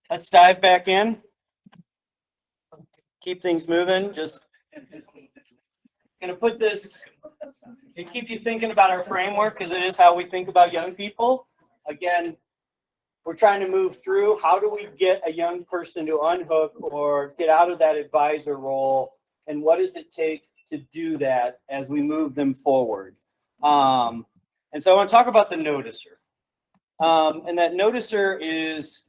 Let's dive back in. Keep things moving. Just gonna put this to keep you thinking about our framework, because it is how we think about young people. Again, we're trying to move through how do we get a young person to unhook or get out of that advisor role, and what does it take to do that as we move them forward. And so I want to talk about the noticer. And that noticer is,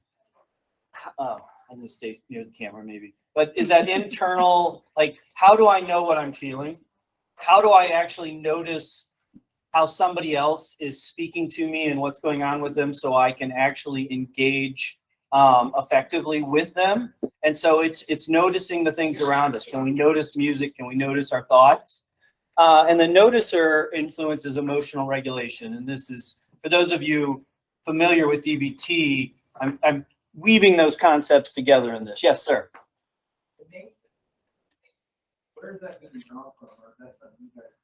I'm going to stay near the camera maybe, but is that internal, like, how do I know what I'm feeling? How do I actually notice how somebody else is speaking to me and what's going on with them so I can actually engage effectively with them? And so it's noticing the things around us. Can we notice music? Can we notice our thoughts? And the noticer influences emotional regulation. And this is, for those of you familiar with DBT, I'm weaving those concepts together in this. Yes, sir. Where is that going to come from? Or that's not you guys.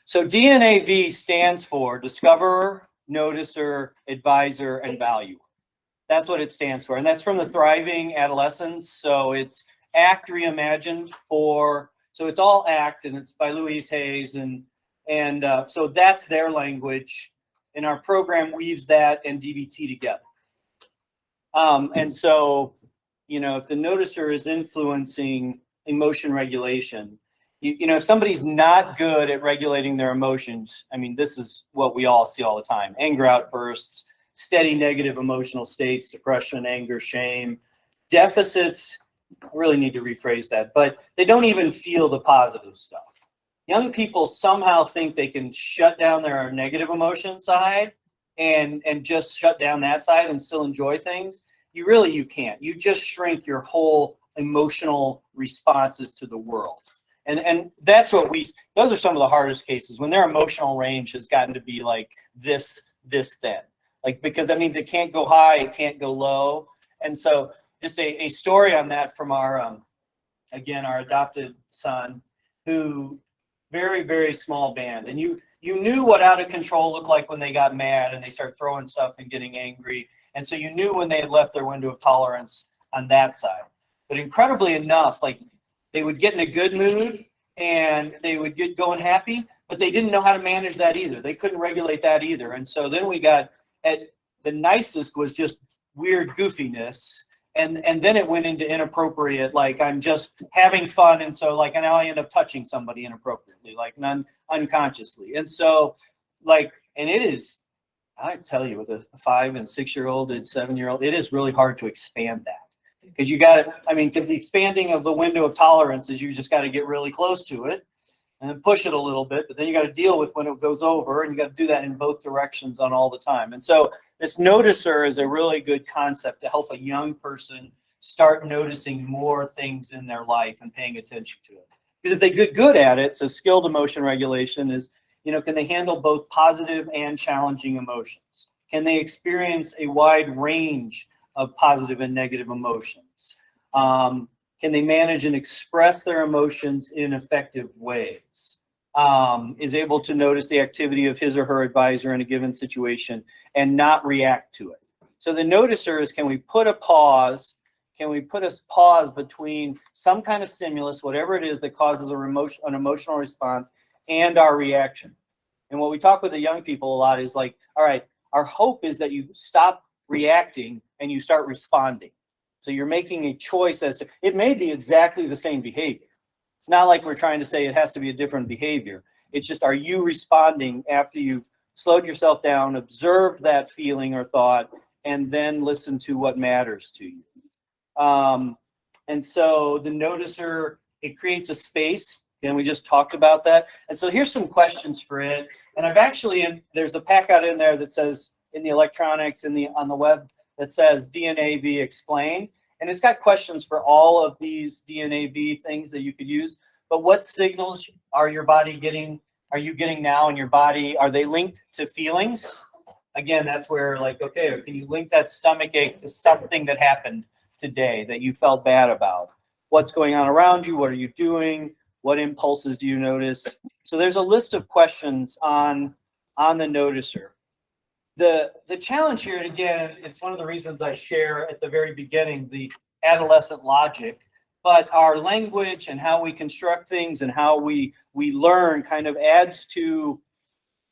So DNAV stands for Discoverer, Noticer, Advisor, and Value. That's what it stands for. And that's from the Thriving Adolescents. So it's ACT reimagined for, so it's all ACT, and it's by Louise Hayes. And so that's their language. And our program weaves that and DBT together. And so, you know, if the noticer is influencing emotion regulation, you know, if somebody's not good at regulating their emotions, I mean, this is what we all see all the time: anger outbursts, steady negative emotional states, depression, anger, shame, deficits. I really need to rephrase that, but they don't even feel the positive stuff. Young people somehow think they can shut down their negative emotion side and just shut down that side and still enjoy things. You can't. You just shrink your whole emotional responses to the world. And that's what those are some of the hardest cases, when their emotional range has gotten to be like this thin. Like, because that means it can't go high, it can't go low. And so just a story on that from our, again, our adopted son, who very, very small band. And you knew what out of control looked like when they got mad and they start throwing stuff and getting angry. And so you knew when they had left their window of tolerance on that side. But incredibly enough, like, they would get in a good mood and they would get going happy, but they didn't know how to manage that either. They couldn't regulate that either. And so then we got at the nicest was just weird goofiness. And then it went into inappropriate, like, I'm just having fun. And so, like, now I end up touching somebody inappropriately, like unconsciously. And so, like, and it is, I tell you, with a 5 and 6 year old and 7-year-old, it is really hard to expand that. Because you got to, I mean, the expanding of the window of tolerance is you just got to get really close to it and then push it a little bit, but then you got to deal with when it goes over, and you got to do that in both directions on all the time. And so this noticer is a really good concept to help a young person start noticing more things in their life and paying attention to it. Because if they get good at it, so skilled emotion regulation is, you know, can they handle both positive and challenging emotions? Can they experience a wide range of positive and negative emotions? Can they manage and express their emotions in effective ways? Is able to notice the activity of his or her advisor in a given situation and not react to it. So the noticer is, can we put a pause? Can we put a pause between some kind of stimulus, whatever it is that causes an emotional response, and our reaction? And what we talk with the young people a lot is like, all right, our hope is that you stop reacting and you start responding. So you're making a choice as to, it may be exactly the same behavior. It's not like we're trying to say it has to be a different behavior. It's just, are you responding after you've slowed yourself down, observed that feeling or thought, and then listen to what matters to you? And so the noticer, it creates a space, and we just talked about that. And so here's some questions for it. And I've actually, there's a pack out in there that says, in the electronics, on the web, that says DNAV Explain. And it's got questions for all of these DNAV things that you could use. But what signals are your body getting, are you getting now in your body? Are they linked to feelings? Again, that's where, like, okay, can you link that stomach ache to something that happened today that you felt bad about? What's going on around you? What are you doing? What impulses do you notice? So there's a list of questions on the noticer. The challenge here, and again, it's one of the reasons I share at the very beginning the adolescent logic, but our language and how we construct things and how we learn kind of adds to,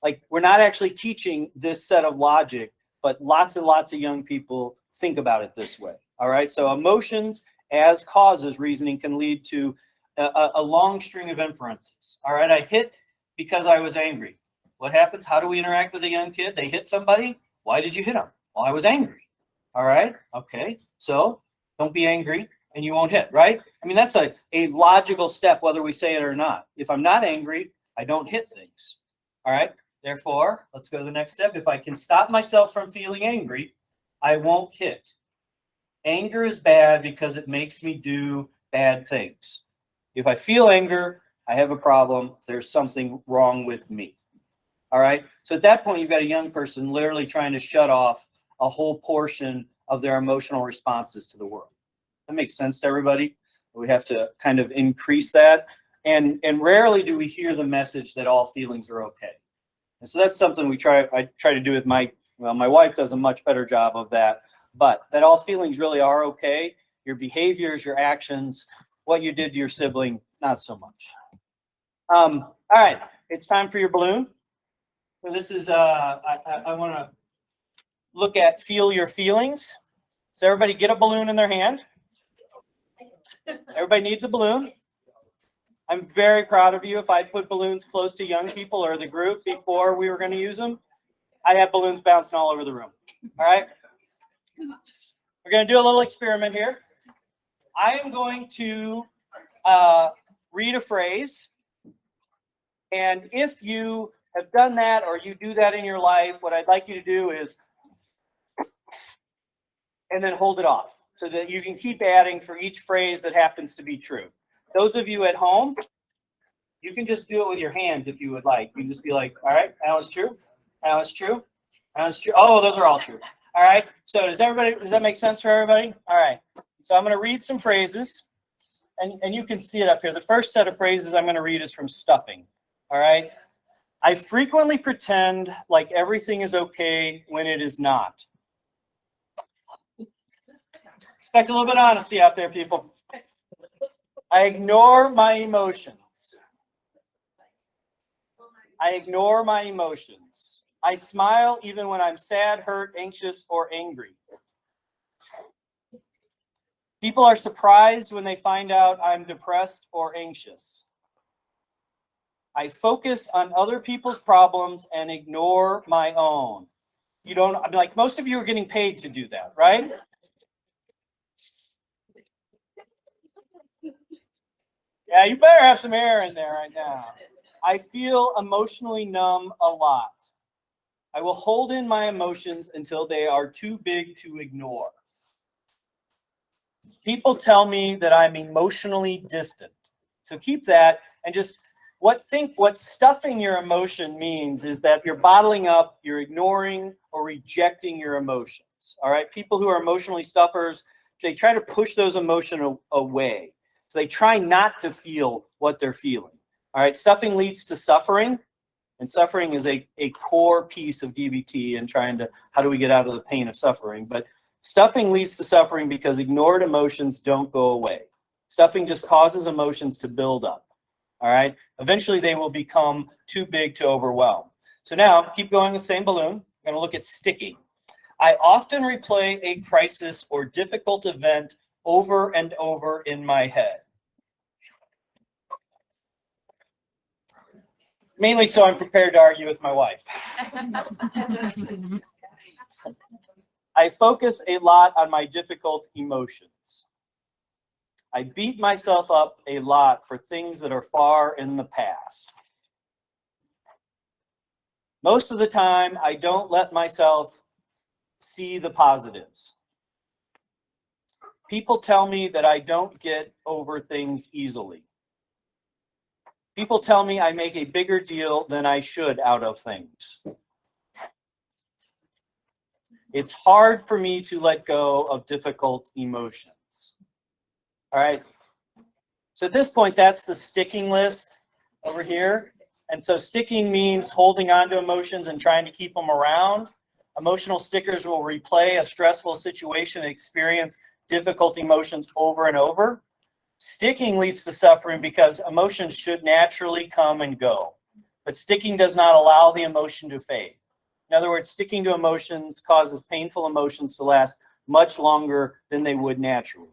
like, we're not actually teaching this set of logic, but lots and lots of young people think about it this way. All right, so emotions as causes reasoning can lead to a long string of inferences. All right, I hit because I was angry. What happens? How do we interact with a young kid? They hit somebody. Why did you hit them? Well, I was angry. All right, okay, so don't be angry and you won't hit, right? I mean, that's a logical step, whether we say it or not. If I'm not angry, I don't hit things. All right, therefore, let's go to the next step. If I can stop myself from feeling angry, I won't hit. Anger is bad because it makes me do bad things. If I feel anger, I have a problem. There's something wrong with me. All right. So at that point, you've got a young person literally trying to shut off a whole portion of their emotional responses to the world. That makes sense to everybody. We have to kind of increase that. And rarely do we hear the message that all feelings are okay. And so that's something I try to do with my wife does a much better job of that, but that all feelings really are okay. Your behaviors, your actions, what you did to your sibling, not so much. All right, it's time for your balloon. So this is, I want to look at feel your feelings. So everybody get a balloon in their hand. Everybody needs a balloon. I'm very proud of you. If I put balloons close to young people or the group before we were going to use them, I'd have balloons bouncing all over the room. All right. We're going to do a little experiment here. I am going to read a phrase. And if you have done that or you do that in your life, what I'd like you to do is, and then hold it off so that you can keep adding for each phrase that happens to be true. Those of you at home, you can just do it with your hands if you would like. You can just be like, all right, that was true. That was true. That was true. Oh, those are all true. All right. So does that make sense for everybody? All right. So I'm going to read some phrases and you can see it up here. The first set of phrases I'm going to read is from stuffing. All right. I frequently pretend like everything is okay when it is not. Expect a little bit of honesty out there, people. I ignore my emotions. I ignore my emotions. I smile even when I'm sad, hurt, anxious, or angry. People are surprised when they find out I'm depressed or anxious. I focus on other people's problems and ignore my own. You don't, I mean, like most of you are getting paid to do that, right? Yeah, you better have some air in there right now. I feel emotionally numb a lot. I will hold in my emotions until they are too big to ignore. People tell me that I'm emotionally distant. So keep that and just what stuffing your emotion means is that you're bottling up, you're ignoring or rejecting your emotions. All right. People who are emotionally stuffers, they try to push those emotions away. So they try not to feel what they're feeling. All right. Stuffing leads to suffering. And suffering is a core piece of DBT and trying to, how do we get out of the pain of suffering? But stuffing leads to suffering because ignored emotions don't go away. Stuffing just causes emotions to build up. All right. Eventually they will become too big to overwhelm. So now keep going the same balloon. I'm going to look at sticking. I often replay a crisis or difficult event over and over in my head. Mainly so I'm prepared to argue with my wife. I focus a lot on my difficult emotions. I beat myself up a lot for things that are far in the past. Most of the time, I don't let myself see the positives. People tell me that I don't get over things easily. People tell me I make a bigger deal than I should out of things. It's hard for me to let go of difficult emotions. All right. So at this point, that's the sticking list over here. And so sticking means holding on to emotions and trying to keep them around. Emotional stickers will replay a stressful situation and experience difficult emotions over and over. Sticking leads to suffering because emotions should naturally come and go, but sticking does not allow the emotion to fade. In other words, sticking to emotions causes painful emotions to last much longer than they would naturally.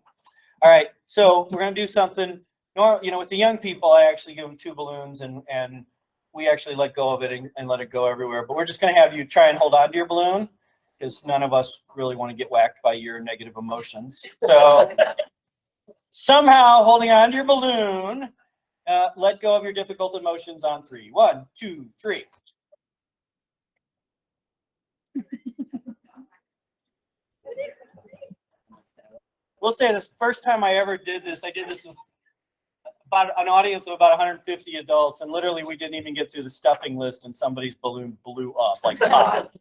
All right, so we're going to do something. With the young people, I actually give them 2 balloons, and we actually let go of it and let it go everywhere. But we're just going to have you try and hold on to your balloon, because none of us really want to get whacked by your negative emotions. So somehow holding on to your balloon, let go of your difficult emotions on 3. 1, 2, 3. We'll say this first time I ever did this, I did this with about an audience of about 150 adults, and literally we didn't even get through the stuffing list and somebody's balloon blew up like pop.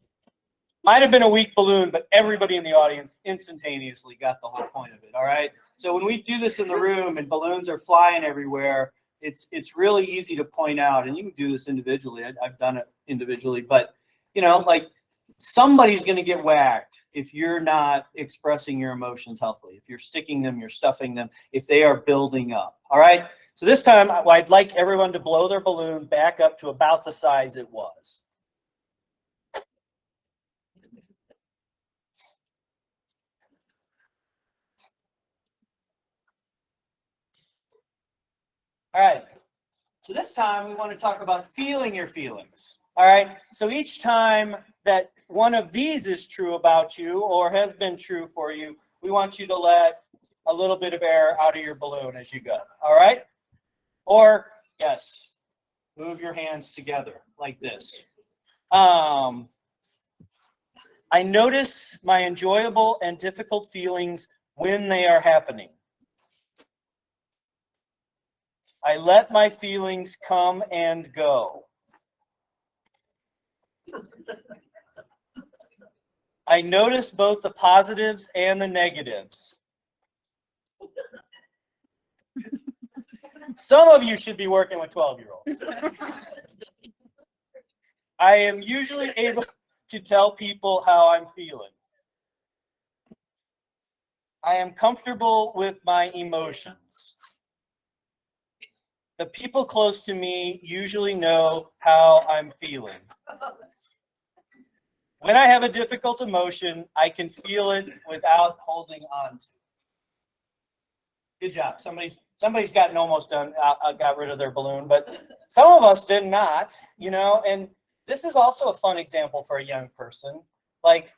Might have been a weak balloon, but everybody in the audience instantaneously got the whole point of it. All right. So when we do this in the room and balloons are flying everywhere, it's really easy to point out, and you can do this individually. I've done it individually, but like somebody's going to get whacked if you're not expressing your emotions healthily. If you're sticking them, you're stuffing them, if they are building up. All right. So this time I'd like everyone to blow their balloon back up to about the size it was. All right. So this time we want to talk about feeling your feelings. All right. So each time that one of these is true about you or has been true for you, we want you to let a little bit of air out of your balloon as you go. All right. Or yes, move your hands together like this. I notice my enjoyable and difficult feelings when they are happening. I let my feelings come and go. I notice both the positives and the negatives. Some of you should be working with 12-year-olds. I am usually able to tell people how I'm feeling. I am comfortable with my emotions. The people close to me usually know how I'm feeling. When I have a difficult emotion, I can feel it without holding on to it. Good job. Somebody's gotten almost done, got rid of their balloon, but some of us did not, and this is also a fun example for a young person. Like,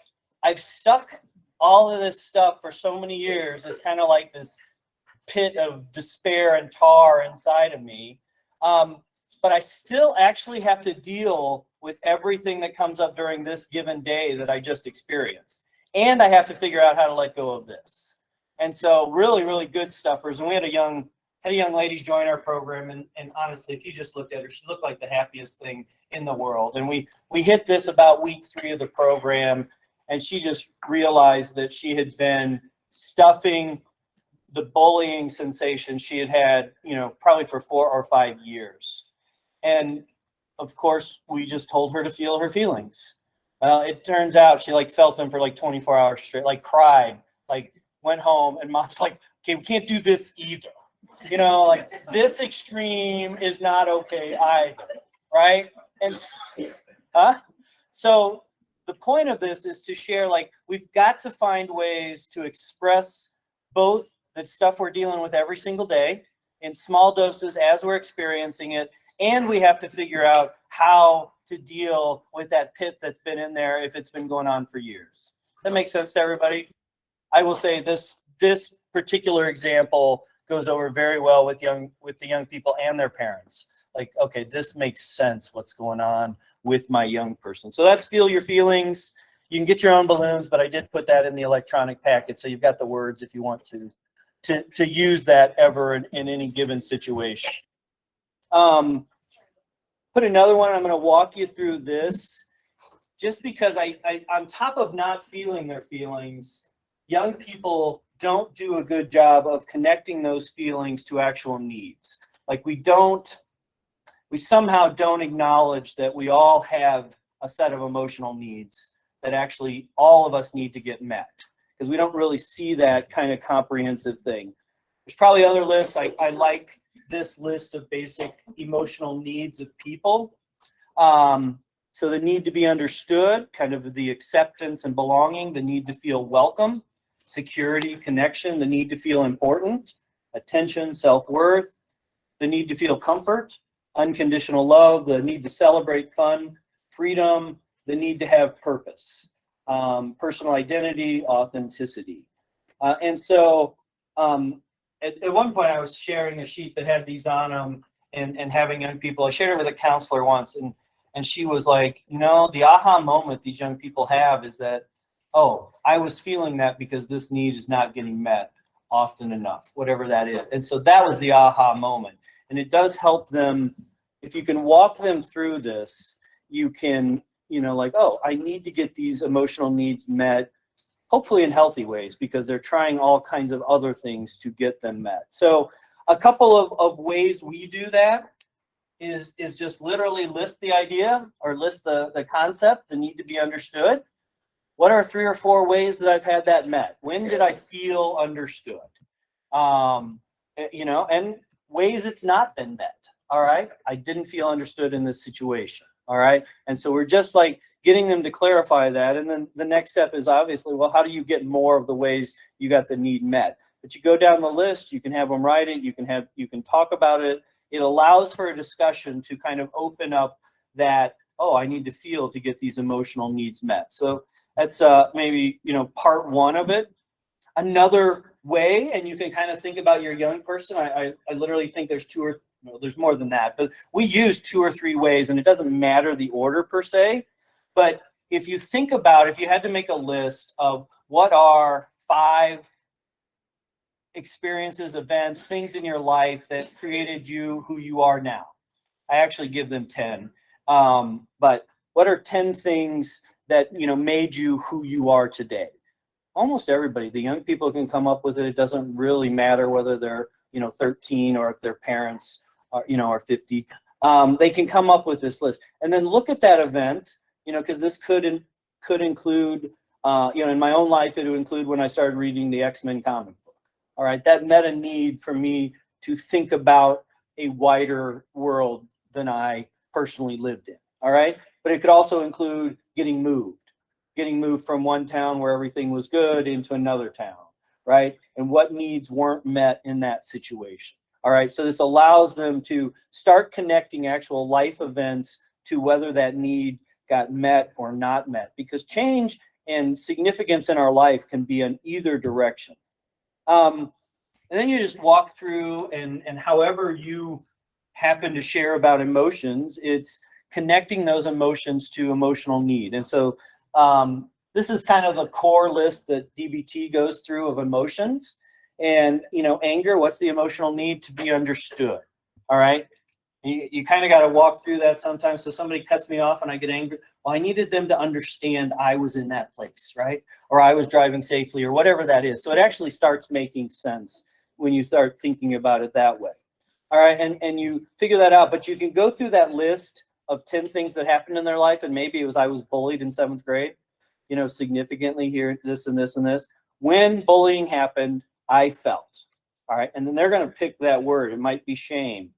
I've stuck all of this stuff for so many years. It's kind of like this pit of despair and tar inside of me. But I still actually have to deal with everything that comes up during this given day that I just experienced. And I have to figure out how to let go of this. And so really, really good stuffers. And we had a young lady join our program, and honestly, if you just looked at her, she looked like the happiest thing in the world. And we hit this about week 3 of the program, and she just realized that she had been stuffing the bullying sensation she had probably for 4 or 5 years. And of course, we just told her to feel her feelings. Well, it turns out she felt them for 24 hours straight, cried, went home, and mom's like, okay, we can't do this either. This extreme is not okay either, right? And so the point of this is to share, we've got to find ways to express both the stuff we're dealing with every single day in small doses as we're experiencing it, and we have to figure out how to deal with that pit that's been in there if it's been going on for years. That makes sense to everybody? I will say this particular example goes over very well with the young people and their parents. Okay, this makes sense what's going on with my young person. So that's feel your feelings. You can get your own balloons, but I did put that in the electronic packet, so you've got the words if you want to use that ever in any given situation. Put another one. I'm going to walk you through this just because I on top of not feeling their feelings, young people don't do a good job of connecting those feelings to actual needs. We somehow don't acknowledge that we all have a set of emotional needs that actually all of us need to get met, because we don't really see that kind of comprehensive thing. There's probably other lists. I like this list of basic emotional needs of people. So the need to be understood, kind of the acceptance and belonging, the need to feel welcome, security, connection, the need to feel important, attention, self-worth, the need to feel comfort, unconditional love, the need to celebrate fun, freedom, the need to have purpose, personal identity, authenticity. And so at one point I was sharing a sheet that had these on them and having young people. I shared it with a counselor once, and she was like, you know, the aha moment these young people have is that, oh, I was feeling that because this need is not getting met often enough, whatever that is. And so that was the aha moment. And it does help them, if you can walk them through this, you can, you know, like, oh, I need to get these emotional needs met, hopefully in healthy ways, because they're trying all kinds of other things to get them met. So a couple of ways we do that is just literally list the idea or list the concept, the need to be understood. What are 3 or 4 ways that I've had that met? When did I feel understood? You know, and ways it's not been met. All right, I didn't feel understood in this situation. All right, and so we're just like getting them to clarify that. And then the next step is obviously, well, how do you get more of the ways you got the need met? But you go down the list, you can have them write it, you can talk about it. It allows for a discussion to kind of open up that, oh, I need to feel to get these emotional needs met. So that's maybe, you know, part 1 of it. Another way, and you can kind of think about your young person. I literally think there's 2 or no, there's more than that, but we use 2 or 3 ways, and it doesn't matter the order per se. But if you think about, if you had to make a list of what are 5 experiences, events, things in your life that created you who you are now, I actually give them 10. But what are 10 things that, you know, made you who you are today? Almost everybody, the young people can come up with it. It doesn't really matter whether they're, you know, 13 or if their parents are, you know, are 50. They can come up with this list and then look at that event, you know, because this could include, you know, in my own life, it would include when I started reading the X-Men comic book. All right, that met a need for me to think about a wider world than I personally lived in. All right, but it could also include getting moved from one town where everything was good into another town, right? And what needs weren't met in that situation. All right, so this allows them to start connecting actual life events to whether that need got met or not met, because change and significance in our life can be in either direction. And then you just walk through, and however you happen to share about emotions, it's connecting those emotions to emotional need. And so this is kind of the core list that DBT goes through of emotions. And, you know, anger, what's the emotional need? To be understood. All right. You kind of got to walk through that sometimes. So somebody cuts me off and I get angry. Well, I needed them to understand I was in that place, right? Or I was driving safely, or whatever that is. So it actually starts making sense when you start thinking about it that way. All right. And you figure that out, but you can go through that list of 10 things that happened in their life. And maybe it was, I was bullied in 7th grade, you know, significantly here, this and this and this. When bullying happened, I felt. All right. And then they're going to pick that word. It might be shame.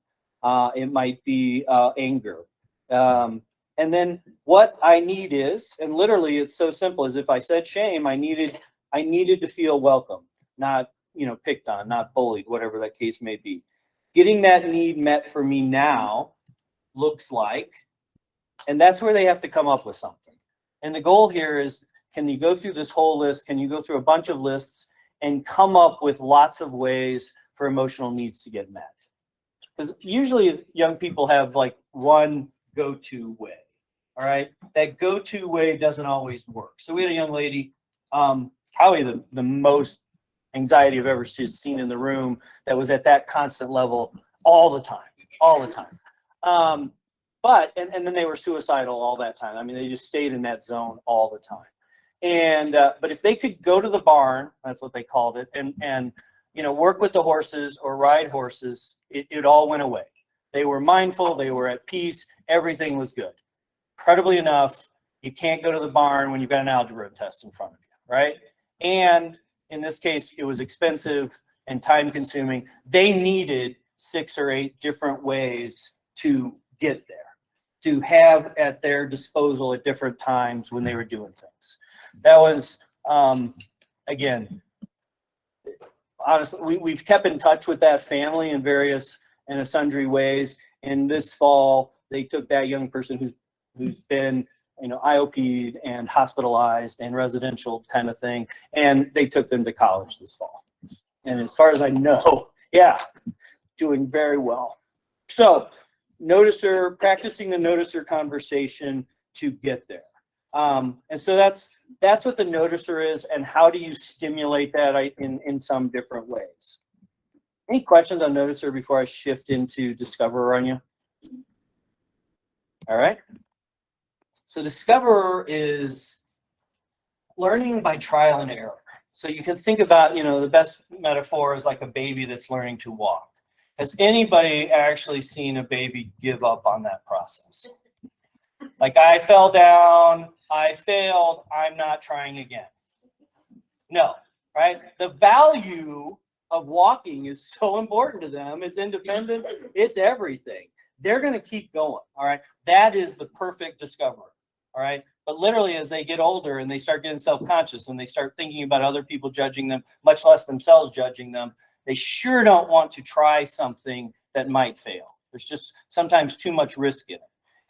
It might be anger. And then what I need is, and literally it's so simple as if I said shame, I needed to feel welcome, not, you know, picked on, not bullied, whatever that case may be. Getting that need met for me now looks like, and that's where they have to come up with something. And the goal here is, can you go through this whole list? Can you go through a bunch of lists and come up with lots of ways for emotional needs to get met? Because usually young people have like one go-to way. All right, that go-to way doesn't always work. So we had a young lady, probably the most anxiety I've ever seen in the room, that was at that constant level all the time. But then they were suicidal all that time. I mean, they just stayed in that zone all the time. And but if they could go to the barn, that's what they called it, and you know, work with the horses or ride horses, it all went away. They were mindful, they were at peace, everything was good. Incredibly enough, You can't go to the barn when you've got an algebra test in front of you, right? And in this case, it was expensive and time consuming. They needed 6 or 8 different ways to get there, to have at their disposal at different times when they were doing things. That was, again, honestly, we've kept in touch with that family in various and sundry ways. And this fall, they took that young person who's been, IOP'd and hospitalized and residential kind of thing, and they took them to college this fall. And as far as I know, yeah, doing very well. So practicing the noticer conversation to get there. And so that's what the noticer is, and how do you stimulate that in some different ways. Any questions on noticer before I shift into discoverer on you? All right. So discoverer is learning by trial and error. So you can think about, the best metaphor is like a baby that's learning to walk. Has anybody actually seen a baby give up on that process? Like, I fell down, I failed, I'm not trying again. No, right? The value of walking is so important to them. It's independent, it's everything. They're going to keep going, all right? That is the perfect discoverer, all right? But literally, as they get older and they start getting self-conscious and they start thinking about other people judging them, much less themselves judging them, they sure don't want to try something that might fail. There's just sometimes too much risk in it.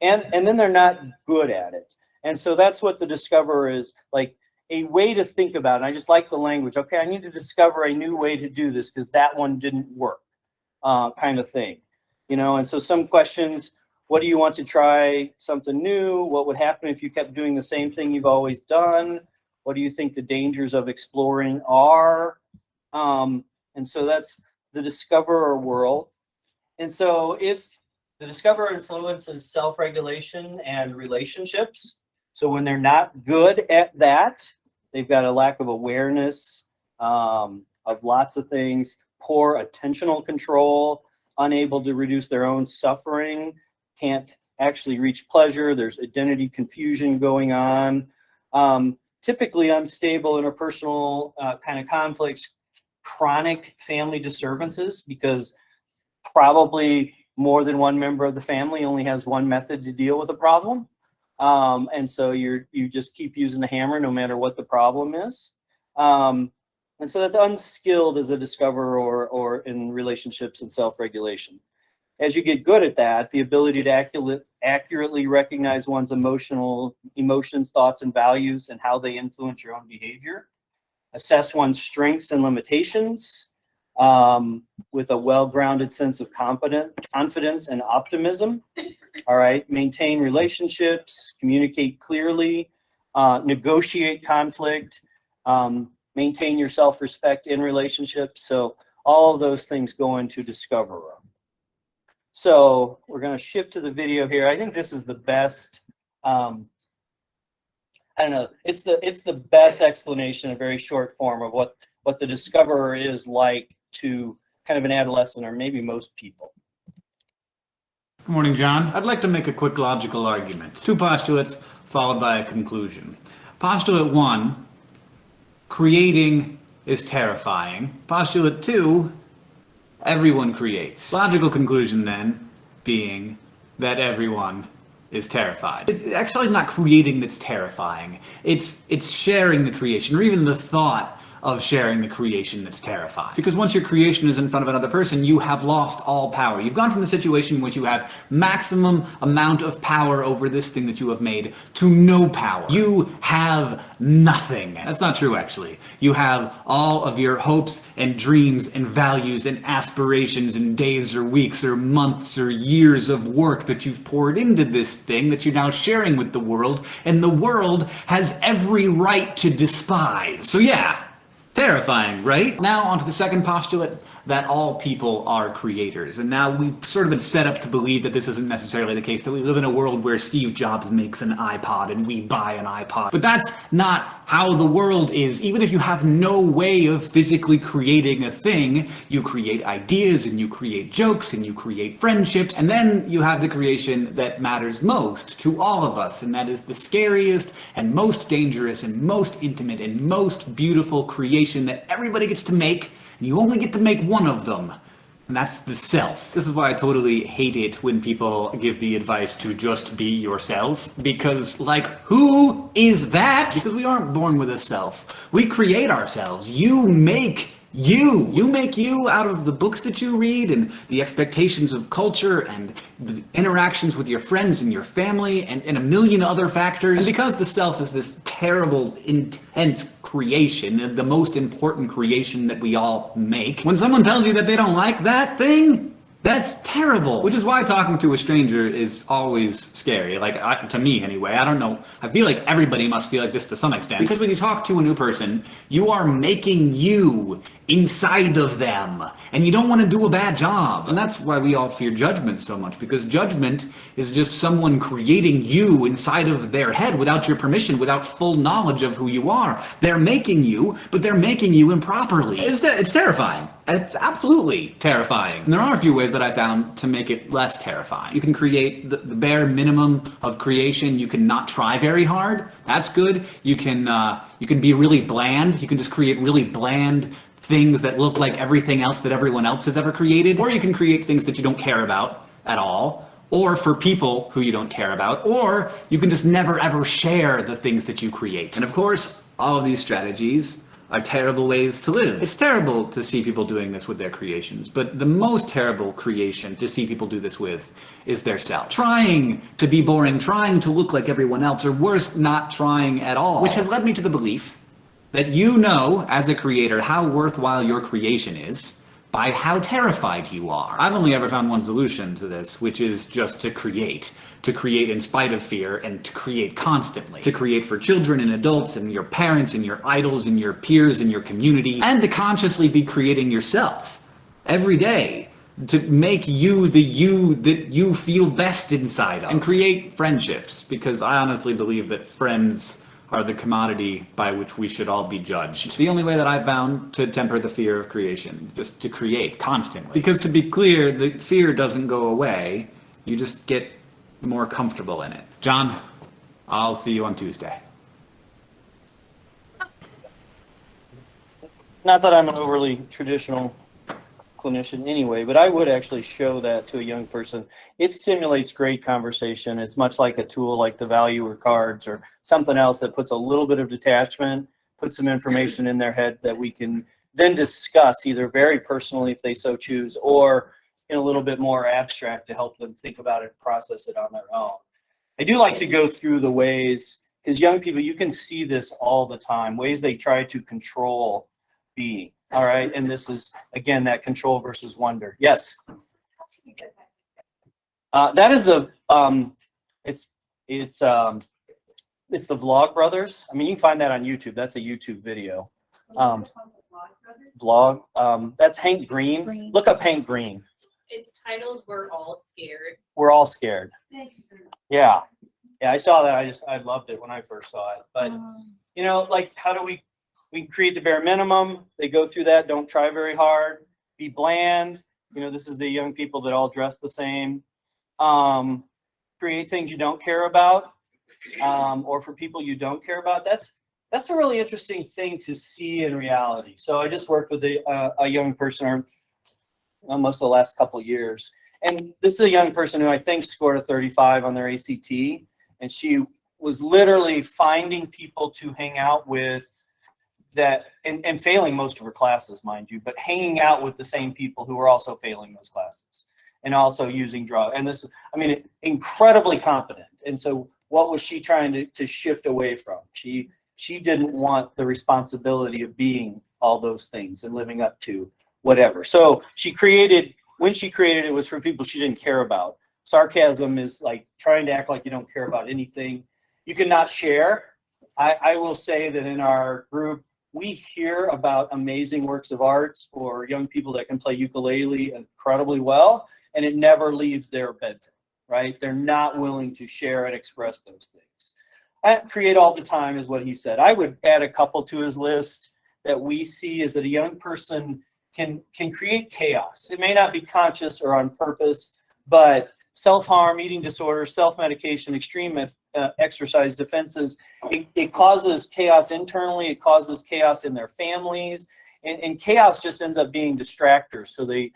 And then they're not good at it. And so that's what the discoverer is, like a way to think about it. I just like the language. Okay, I need to discover a new way to do this because that one didn't work, kind of thing. And so some questions: what do you want to try something new? What would happen if you kept doing the same thing you've always done? What do you think the dangers of exploring are? And so that's the discoverer world. And so if the discoverer influences self-regulation and relationships, so when they're not good at that, they've got a lack of awareness of lots of things, poor attentional control, unable to reduce their own suffering, can't actually reach pleasure, there's identity confusion going on, typically unstable interpersonal kind of conflicts, chronic family disturbances, because probably more than one member of the family only has one method to deal with a problem. And so you just keep using the hammer no matter what the problem is. And so that's unskilled as a discoverer or in relationships and self-regulation. As you get good at that, the ability to accurately recognize one's emotions, thoughts, and values and how they influence your own behavior, assess one's strengths and limitations with a well-grounded sense of confidence and optimism. All right, maintain relationships, communicate clearly, negotiate conflict, maintain your self-respect in relationships. So all of those things go into discoverer. So we're going to shift to the video here. I think this is the best. I don't know. It's the best explanation in very short form of what the discoverer is like to kind of an adolescent or maybe most people. Good morning, John. I'd like to make a quick logical argument. 2 postulates followed by a conclusion. Postulate 1, creating is terrifying. Postulate 2, everyone creates. Logical conclusion then being that everyone is terrified. It's actually not creating that's terrifying. It's sharing the creation, or even the thought of sharing the creation that's terrifying. Because once your creation is in front of another person, you have lost all power. You've gone from the situation in which you have maximum amount of power over this thing that you have made to no power. You have nothing. That's not true, actually. You have all of your hopes and dreams and values and aspirations and days or weeks or months or years of work that you've poured into this thing that you're now sharing with the world, and the world has every right to despise. So yeah, terrifying, right? Now onto the second postulate. that all people are creators. And now we've sort of been set up to believe that this isn't necessarily the case, that we live in a world where Steve Jobs makes an iPod and we buy an iPod. But that's not how the world is. Even if you have no way of physically creating a thing, you create ideas and you create jokes and you create friendships. And then you have the creation that matters most to all of us. And that is the scariest and most dangerous and most intimate and most beautiful creation that everybody gets to make. And you only get to make one of them. And that's the self. This is why I totally hate it when people give the advice to just be yourself. Because, like, who is that? Because we aren't born with a self. We create ourselves. You make you. You make you out of the books that you read and the expectations of culture and the interactions with your friends and your family and a million other factors. And because the self is this terrible, intense creation, the most important creation that we all make, when someone tells you that they don't like that thing, that's terrible. Which is why talking to a stranger is always scary. Like, to me anyway. I don't know. I feel like everybody must feel like this to some extent. Because when you talk to a new person, you are making you inside of them. And you don't want to do a bad job. And that's why we all fear judgment so much. Because judgment is just someone creating you inside of their head without your permission, without full knowledge of who you are. They're making you, but they're making you improperly. It's terrifying. It's absolutely terrifying. And there are a few ways that I found to make it less terrifying. You can create the bare minimum of creation. You can not try very hard. That's good. You can be really bland. You can just create really bland things that look like everything else that everyone else has ever created. Or you can create things that you don't care about at all, or for people who you don't care about, or you can just never ever share the things that you create. And of course, all of these strategies are terrible ways to live. It's terrible to see people doing this with their creations, but the most terrible creation to see people do this with is their self. Trying to be boring, trying to look like everyone else, or worse, not trying at all. Which has led me to the belief that you know, as a creator, how worthwhile your creation is by how terrified you are. I've only ever found one solution to this, which is just to create in spite of fear, and to create constantly. To create for children and adults and your parents and your idols and your peers and your community, and to consciously be creating yourself every day. To make you the you that you feel best inside of. And create friendships, because I honestly believe that friends are the commodity by which we should all be judged. It's the only way that I've found to temper the fear of creation, just to create constantly. Because to be clear, the fear doesn't go away, you just get more comfortable in it. John, I'll see you on Tuesday. Not that I'm an overly traditional clinician anyway, but I would actually show that to a young person. It stimulates great conversation. It's much like a tool like the value or cards or something else that puts a little bit of detachment, puts some information in their head that we can then discuss either very personally if they so choose, or in a little bit more abstract to help them think about it, process it on their own. I do like to go through the ways, because young people, you can see this all the time, ways they try to control being. All right, and this is again that control versus wonder. Yes. That is the it's the Vlog Brothers. I mean, you can find that on YouTube. That's a YouTube video. Vlog. That's Hank Green. Look up Hank Green. It's titled "We're All Scared." We're all scared. Yeah, I saw that. I loved it when I first saw it. But you know, like, how do we create the bare minimum? They go through that. Don't try very hard. Be bland. You know, this is the young people that all dress the same. Create things you don't care about, or for people you don't care about. That's a really interesting thing to see in reality. So I just worked with a young person almost the last couple of years. And this is a young person who I think scored a 35 on their ACT. And she was literally finding people to hang out with that, and failing most of her classes, mind you, but hanging out with the same people who were also failing those classes and also using drugs. And this is, I mean, incredibly competent. And so what was she trying to shift away from? She didn't want the responsibility of being all those things and living up to whatever. So when she created it was for people she didn't care about. Sarcasm is like trying to act like you don't care about anything. You cannot share. I will say that in our group, we hear about amazing works of arts or young people that can play ukulele incredibly well, and it never leaves their bedroom, right? They're not willing to share and express those things. I create all the time is what he said. I would add a couple to his list that we see is that a young person can create chaos. It may not be conscious or on purpose, but self-harm, eating disorders, self-medication, extreme exercise defenses, it causes chaos internally, it causes chaos in their families, and chaos just ends up being distractors, so they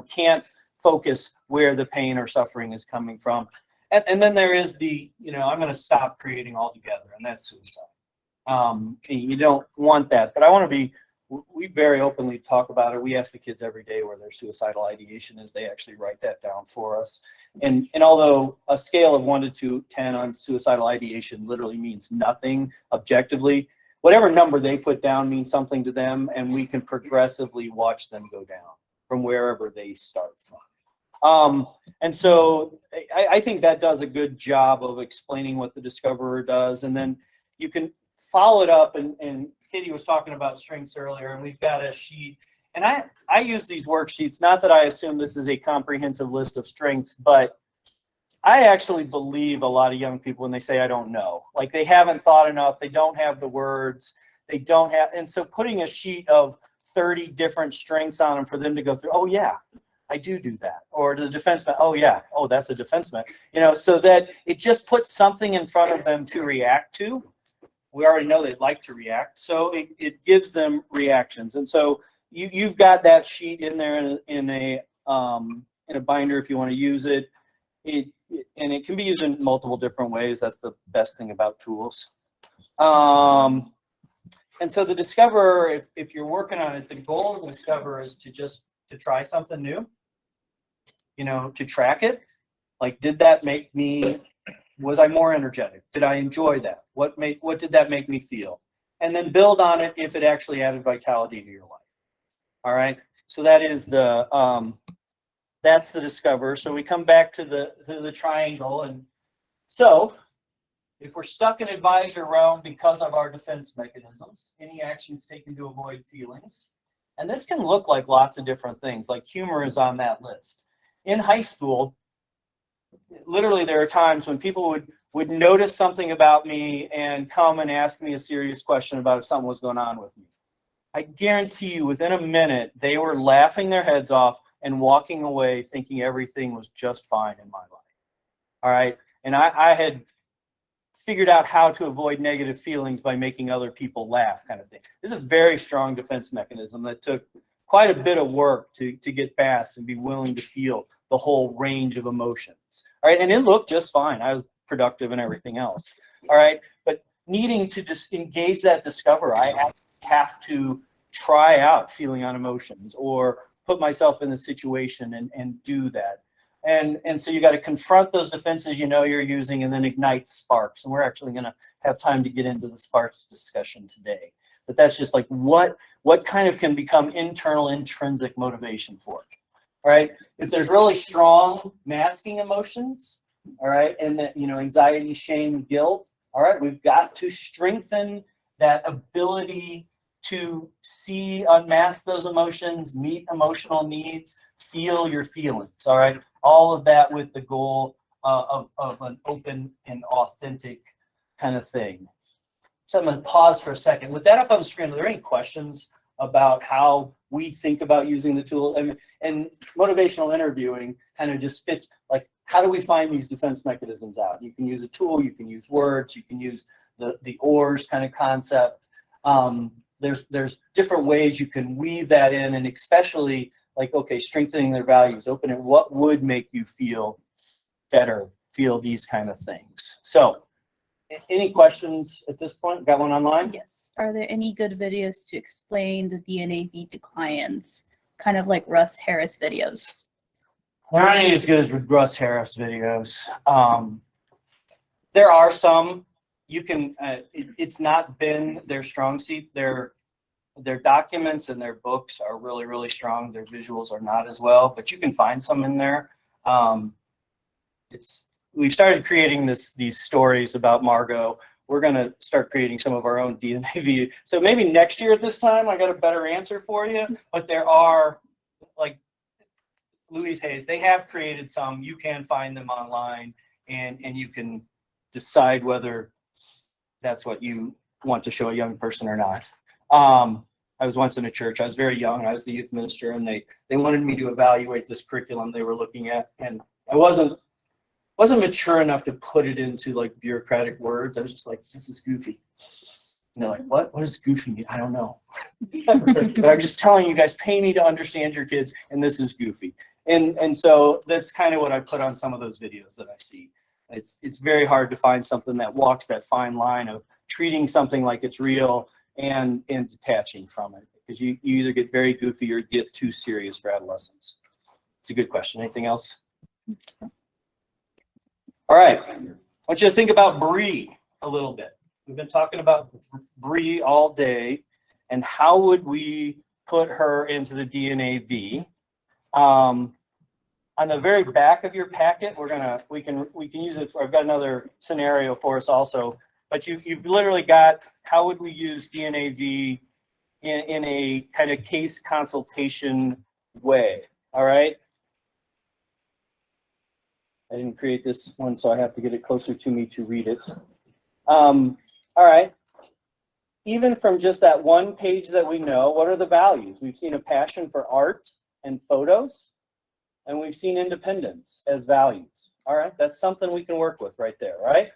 can't focus where the pain or suffering is coming from. And then there is the, I'm going to stop creating altogether, and that's suicide. You don't want that, but I want to be, we very openly talk about it. We ask the kids every day where their suicidal ideation is. They actually write that down for us. And although a scale of 1 to 10 on suicidal ideation literally means nothing objectively, whatever number they put down means something to them, and we can progressively watch them go down from wherever they start from. And so I think that does a good job of explaining what the discoverer does. And then you can follow it up, and Katie was talking about strengths earlier, and we've got a sheet. And I use these worksheets, not that I assume this is a comprehensive list of strengths, but I actually believe a lot of young people when they say, I don't know. Like, they haven't thought enough, they don't have the words, they don't have, and so putting a sheet of 30 different strengths on them for them to go through, oh yeah, I do that. Or the defenseman, oh yeah, oh that's a defenseman. So that it just puts something in front of them to react to. We already know they like to react, so it gives them reactions. And so you've got that sheet in there in a binder if you want to use it. And it can be used in multiple different ways. That's the best thing about tools. And so the discoverer, if you're working on it, the goal of the discoverer is to try something new. To track it. Like, did that make me? Was I more energetic? Did I enjoy that? What did that make me feel? And then build on it if it actually added vitality to your life. All right. So that is that's the discover. So we come back to the triangle, and so if we're stuck in advisor realm because of our defense mechanisms, any actions taken to avoid feelings, and this can look like lots of different things. Like humor is on that list. In high school, literally there are times when people would notice something about me and come and ask me a serious question about if something was going on with me. I guarantee you within a minute, they were laughing their heads off and walking away thinking everything was just fine in my life. All right. And I had figured out how to avoid negative feelings by making other people laugh, kind of thing. This is a very strong defense mechanism that took quite a bit of work to get past and be willing to feel the whole range of emotions. All right. And it looked just fine. I was productive and everything else. All right. But needing to just engage that discover, I have to try out feeling on emotions or put myself in the situation and do that. And so you got to confront those defenses you're using and then ignite sparks. And we're actually going to have time to get into the sparks discussion today. But that's just like what kind of can become internal intrinsic motivation for it. All right. If there's really strong masking emotions, all right, and that, anxiety, shame, guilt, all right, we've got to strengthen that ability to see, unmask those emotions, meet emotional needs, feel your feelings, all right? All of that with the goal of an open and authentic kind of thing. So I'm going to pause for a second. With that up on the screen, are there any questions about how we think about using the tool? And motivational interviewing kind of just fits, like, how do we find these defense mechanisms out? You can use a tool, you can use words, you can use the ORS kind of concept. There's different ways you can weave that in, and especially like, okay, strengthening their values, open it, what would make you feel better, feel these kind of things. So any questions at this point? Got one online? Yes. Are there any good videos to explain the DNA to clients, kind of like Russ Harris videos? There aren't any as good as Russ Harris videos. There are some. You can, it's not been their strong suit. Their documents and their books are really, really strong. Their visuals are not as well, but you can find some in there. We've started creating these stories about Margot we're going to start creating some of our own DNAV. So maybe next year at this time, I got a better answer for you. But there are, like Louise Hayes, they have created some. You can find them online, and you can decide whether that's what you want to show a young person or not. I was once in a church. I was very young. I was the youth minister, and they wanted me to evaluate this curriculum they were looking at, and I wasn't mature enough to put it into like bureaucratic words. I was just like, this is goofy. And they're like, what does goofy mean? I don't know. But I'm just telling you guys, pay me to understand your kids, and this is goofy. And so that's kind of what I put on some of those videos that I see. It's very hard to find something that walks that fine line of treating something like it's real and detaching from it, because you either get very goofy or get too serious for adolescents. It's a good question. Anything else? All right. I want you to think about Bree a little bit. We've been talking about Bree all day, and how would we put her into the DNAV? On the very back of your packet, we can use it. I've got another scenario for us also, but you've literally got how would we use DNAV in a kind of case consultation way. All right. I didn't create this one, so I have to get it closer to me to read it. All right. Even from just that one page that we know, what are the values? We've seen a passion for art and photos, and we've seen independence as values. All right, that's something we can work with right there, right?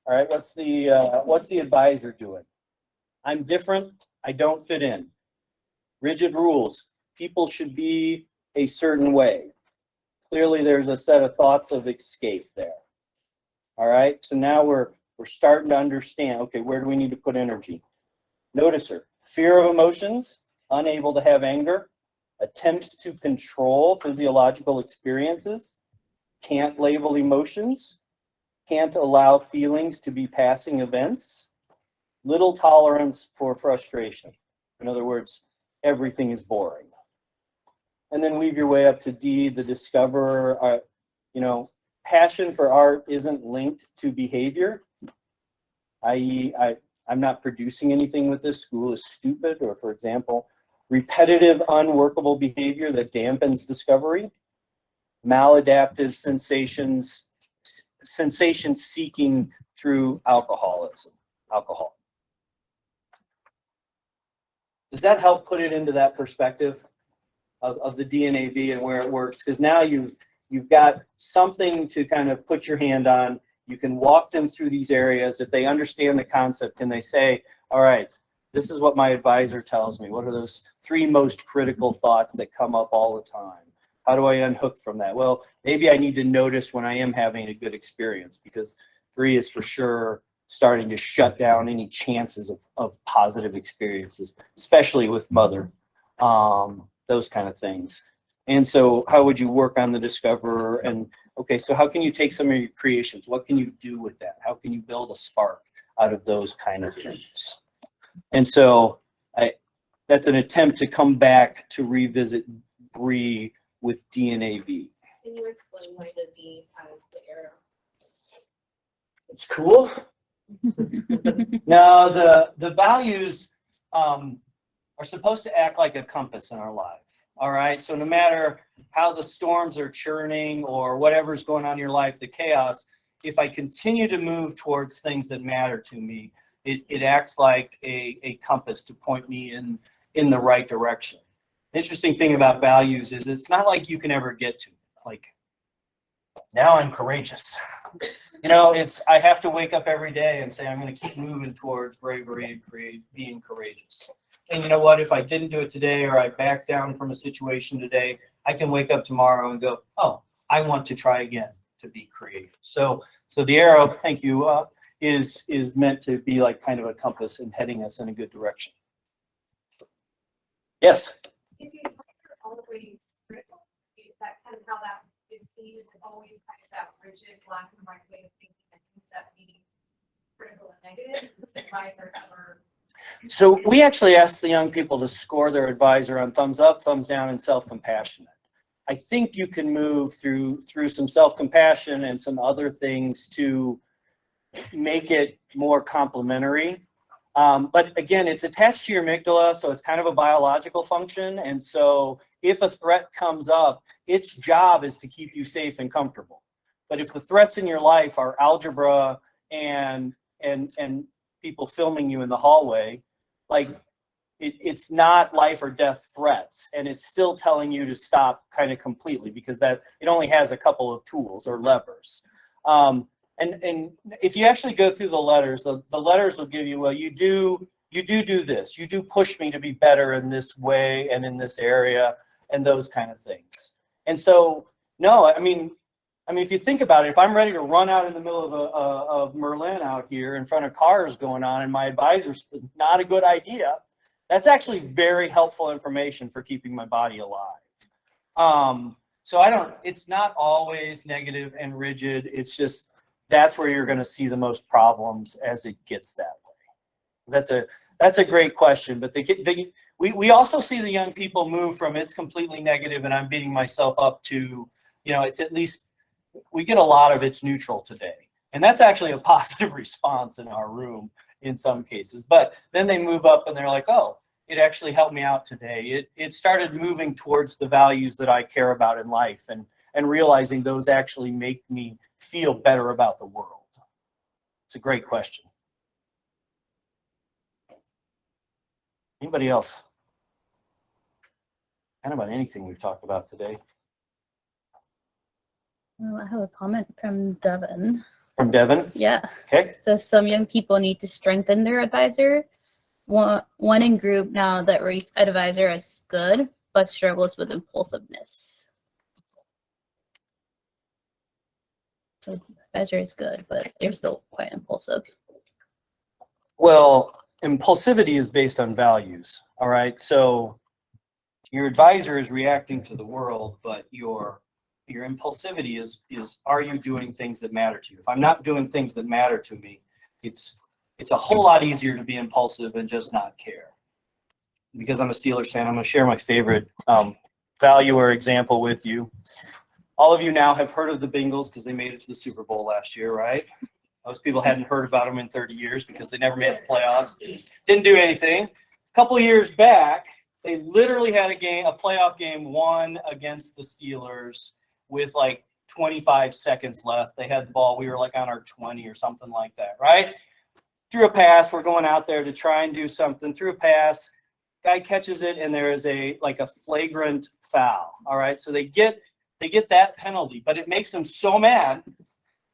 All right, what's the advisor doing? I'm different, I don't fit in. Rigid rules, people should be a certain way. Clearly there's a set of thoughts of escape there. All right, so now we're starting to understand, okay, where do we need to put energy? Noticer, fear of emotions, unable to have anger, attempts to control physiological experiences, can't label emotions, can't allow feelings to be passing events, little tolerance for frustration. In other words, everything is boring. And then weave your way up to D, the discoverer. Passion for art isn't linked to behavior, i.e., I'm not producing anything with this, school is stupid, or for example, repetitive unworkable behavior that dampens discovery, maladaptive sensation seeking through alcohol. Does that help put it into that perspective of the DNAV and where it works? Because now you've got something to kind of put your hand on. You can walk them through these areas. If they understand the concept, can they say, all right, this is what my advisor tells me. What are those 3 most critical thoughts that come up all the time? How do I unhook from that? Well, maybe I need to notice when I am having a good experience, because Bree is for sure starting to shut down any chances of positive experiences, especially with mother, those kind of things. And so how would you work on the discoverer? And okay, so how can you take some of your creations? What can you do with that? How can you build a spark out of those kind of things? And so that's an attempt to come back to revisit Bree with DNAV. Can you explain why the V has the arrow? It's cool. Now, the values are supposed to act like a compass in our life. All right, so no matter how the storms are churning or whatever's going on in your life, the chaos, if I continue to move towards things that matter to me, it acts like a compass to point me in the right direction. The interesting thing about values is it's not like you can ever get to, like, now I'm courageous. I have to wake up every day and say, I'm going to keep moving towards bravery and being courageous. And you know what? If I didn't do it today, or I back down from a situation today, I can wake up tomorrow and go, oh, I want to try again to be creative. So the arrow, thank you, is meant to be like kind of a compass and heading us in a good direction. Yes? Is the advisor always critical? Is that kind of how that is seen? Is it always kind of that rigid black and white way of thinking that ends up being critical and negative? Does the advisor ever? So we actually asked the young people to score their advisor on thumbs up, thumbs down, and self-compassionate. I think you can move through some self-compassion and some other things to make it more complementary. But again, it's attached to your amygdala, so it's kind of a biological function. And so if a threat comes up, its job is to keep you safe and comfortable. But if the threats in your life are algebra and people filming you in the hallway, like it's not life or death threats, and it's still telling you to stop kind of completely, because that it only has a couple of tools or levers. And if you actually go through the letters, the letters will give you, well, you do this, you do push me to be better in this way and in this area and those kind of things. And so, no, I mean, if you think about it, if I'm ready to run out in the middle of Merlin out here in front of cars going on and my advisor says not a good idea, that's actually very helpful information for keeping my body alive. So it's not always negative and rigid. It's just, that's where you're going to see the most problems as it gets that way. That's a great question. But we also see the young people move from it's completely negative and I'm beating myself up to, it's at least, we get a lot of it's neutral today. And that's actually a positive response in our room in some cases. But then they move up and they're like, oh, it actually helped me out today. It started moving towards the values that I care about in life, and realizing those actually make me feel better about the world. It's a great question. Anybody else? Kind of about anything we've talked about today. Well, I have a comment from Devin. From Devin? Yeah. Okay. So some young people need to strengthen their advisor. One in group now that rates advisor as good, but struggles with impulsiveness. So advisor is good, but they're still quite impulsive. Well, impulsivity is based on values. All right. So your advisor is reacting to the world, but your impulsivity is are you doing things that matter to you? If I'm not doing things that matter to me, it's a whole lot easier to be impulsive and just not care. Because I'm a Steelers fan, I'm going to share my favorite value or example with you. All of you now have heard of the Bengals because they made it to the Super Bowl last year, right? Most people hadn't heard about them in 30 years because they never made the playoffs. Didn't do anything. A couple years back, they literally had a playoff game won against the Steelers with like 25 seconds left. They had the ball. We were like on our 20 or something like that, right? Threw a pass. We're going out there to try and do something. Threw a pass. Guy catches it, and there is a flagrant foul. All right, so they get that penalty, but it makes them so mad.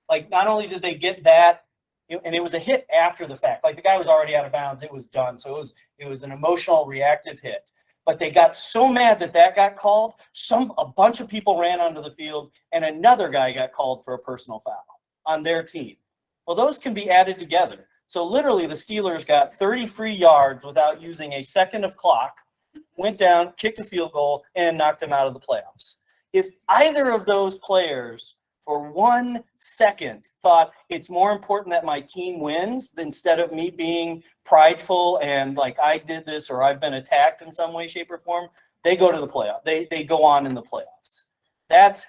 Like, not only did they get that, and it was a hit after the fact. Like, the guy was already out of bounds. It was done. So it was an emotional, reactive hit. But they got so mad that got called. A bunch of people ran onto the field, and another guy got called for a personal foul on their team. Well, those can be added together. So literally, the Steelers got 30 free yards without using a second of clock, went down, kicked a field goal, and knocked them out of the playoffs. If either of those players for 1 second thought it's more important that my team wins instead of me being prideful and like I did this or I've been attacked in some way, shape, or form, they go to the playoff. They go on in the playoffs. That's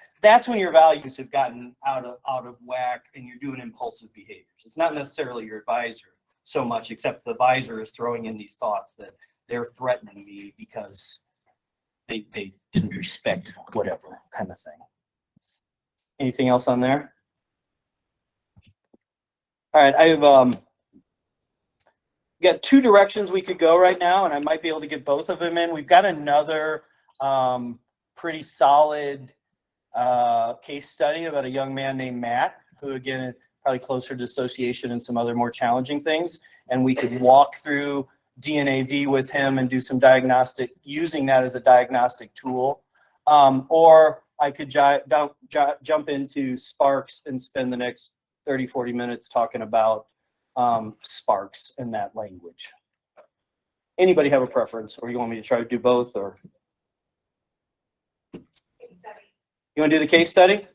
when your values have gotten out of whack and you're doing impulsive behaviors. It's not necessarily your advisor so much, except the advisor is throwing in these thoughts that they're threatening me because they didn't respect whatever kind of thing. Anything else on there? All right, I've got two directions we could go right now, and I might be able to get both of them in. We've got another pretty solid case study about a young man named Matt, who again is probably closer to dissociation and some other more challenging things. And we could walk through DNAV with him and do some diagnostic, using that as a diagnostic tool. Or I could jump into Sparks and spend the next 30, 40 minutes talking about Sparks and that language. Anybody have a preference, or you want me to try to do both, or? You want to do the case study?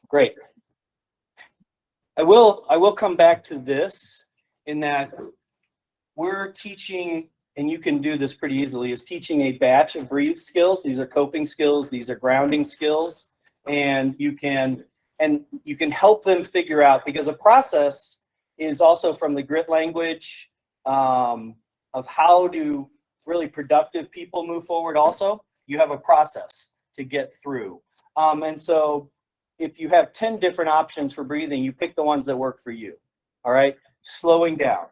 Great. I will come back to this in that we're teaching, and you can do this pretty easily, is teaching a batch of breathe skills. These are coping skills. These are grounding skills. And you can And you can help them figure out, because a process is also from the grit language of how do really productive people move forward. Also, you have a process to get through. And so if you have 10 different options for breathing, you pick the ones that work for you. All right, slowing down,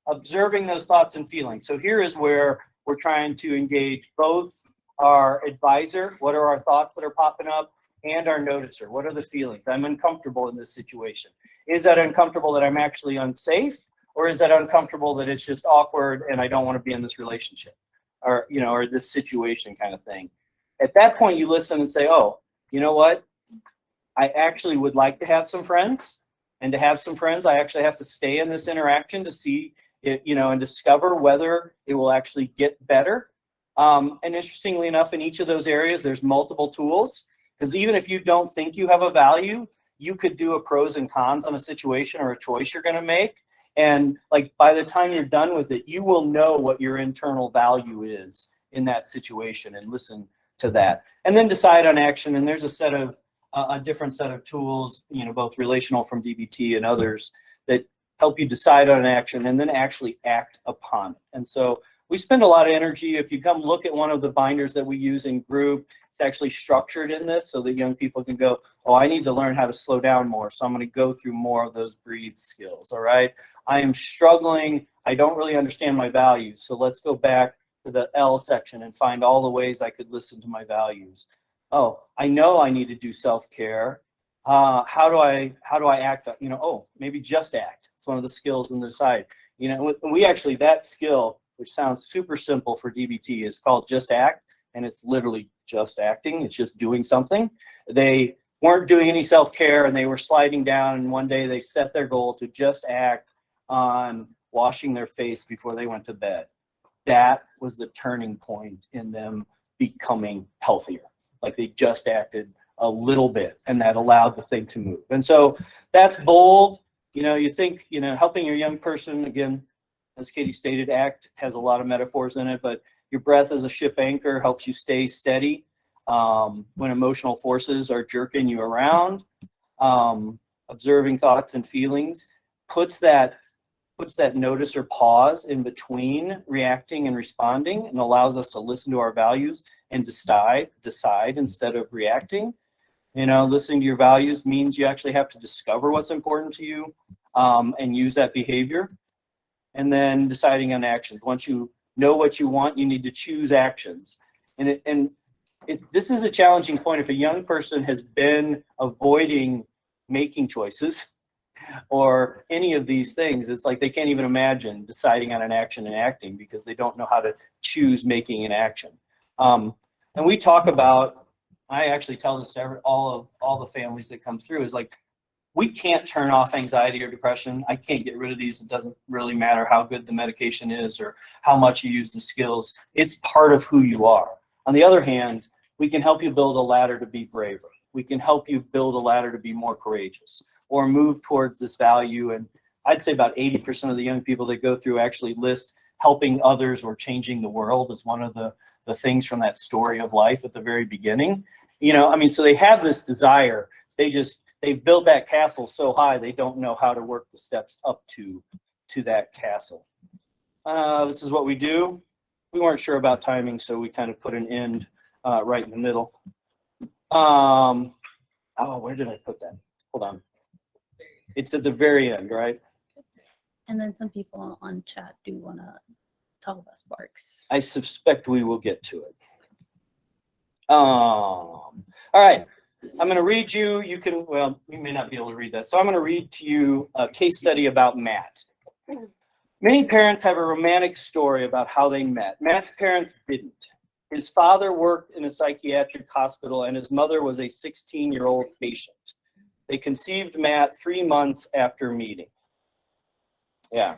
observing those thoughts and feelings. So here is where we're trying to engage both our advisor, what are our thoughts that are popping up, and our noticer, what are the feelings? I'm uncomfortable in this situation. Is that uncomfortable that I'm actually unsafe? Or is that uncomfortable that it's just awkward and I don't want to be in this relationship? Or, you know, or this situation kind of thing. At that point, you listen and say, oh, you know what? I actually would like to have some friends. And to have some friends, I actually have to stay in this interaction to see it, you know, and discover whether it will actually get better. And interestingly enough, in each of those areas, there's multiple tools. Because even if you don't think you have a value, you could do a pros and cons on a situation or a choice you're going to make. And like by the time you're done with it, you will know what your internal value is in that situation and listen to that. And then decide on action. And there's a different set of tools, you know, both relational from DBT and others that help you decide on an action and then actually act upon it. And so we spend a lot of energy. If you come look at one of the binders that we use in group, it's actually structured in this so that young people can go, oh, I need to learn how to slow down more. So I'm going to go through more of those breathe skills. All right. I am struggling. I don't really understand my values. So let's go back to the L section and find all the ways I could listen to my values. Oh, I know I need to do self-care. How do I act? You know, oh, maybe just act. It's one of the skills in the side. You know, we actually, that skill, which sounds super simple for DBT, is called just act. And it's literally just acting. It's just doing something. They weren't doing any self-care and they were sliding down. And one day they set their goal to just act on washing their face before they went to bed. That was the turning point in them becoming healthier. Like they just acted a little bit and that allowed the thing to move. And so that's bold. You know, you think, you know, helping your young person, again, as Katie stated, ACT has a lot of metaphors in it, but your breath as a ship anchor helps you stay steady when emotional forces are jerking you around. Observing thoughts and feelings puts that notice or pause in between reacting and responding and allows us to listen to our values and decide instead of reacting. You know, listening to your values means you actually have to discover what's important to you and use that behavior. And then deciding on actions. Once you know what you want, you need to choose actions. And this is a challenging point. If a young person has been avoiding making choices or any of these things, it's like they can't even imagine deciding on an action and acting because they don't know how to choose making an action. And we talk about, I actually tell this to all the families that come through, is like, we can't turn off anxiety or depression. I can't get rid of these. It doesn't really matter how good the medication is or how much you use the skills. It's part of who you are. On the other hand, we can help you build a ladder to be braver. We can help you build a ladder to be more courageous or move towards this value. And I'd say about 80% of the young people that go through actually list helping others or changing the world as one of the things from that story of life at the very beginning. You know, I mean, so they have this desire. They've built that castle so high, they don't know how to work the steps up to that castle. This is what we do. We weren't sure about timing, so we kind of put an end right in the middle. Oh, where did I put that? Hold on. It's at the very end, right? And then some people on chat do want to talk about sparks. I suspect we will get to it. All right. I'm going to read you. You can, well, you may not be able to read that. So I'm going to read to you a case study about Matt. Many parents have a romantic story about how they met. Matt's parents didn't. His father worked in a psychiatric hospital and his mother was a 16-year-old patient. They conceived Matt 3 months after meeting. Yeah.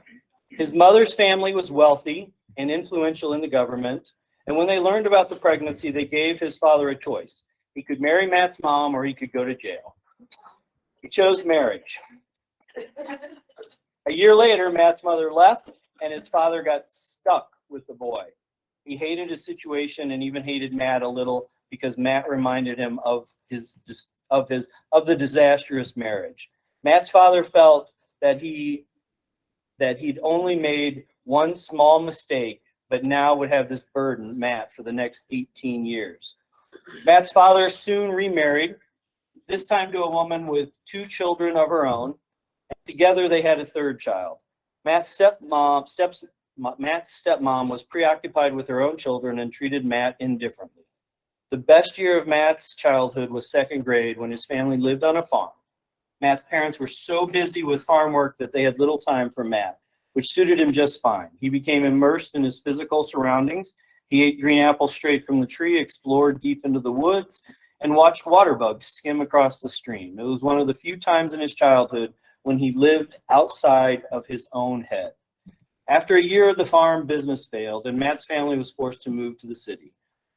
His mother's family was wealthy and influential in the government. And when they learned about the pregnancy, they gave his father a choice. He could marry Matt's mom or he could go to jail. He chose marriage. A year later, Matt's mother left and his father got stuck with the boy. He hated his situation and even hated Matt a little because Matt reminded him of his of the disastrous marriage. Matt's father felt that he'd only made one small mistake, but now would have this burden, Matt, for the next 18 years. Matt's father soon remarried, this time to a woman with 2 children of her own. Together they had a 3rd child. Matt's stepmom was preoccupied with her own children and treated Matt indifferently. The best year of Matt's childhood was 2nd grade when his family lived on a farm. Matt's parents were so busy with farm work that they had little time for Matt, which suited him just fine. He became immersed in his physical surroundings. He ate green apples straight from the tree, explored deep into the woods, and watched water bugs skim across the stream. It was one of the few times in his childhood when he lived outside of his own head. After a year of the farm, business failed, and Matt's family was forced to move to the city.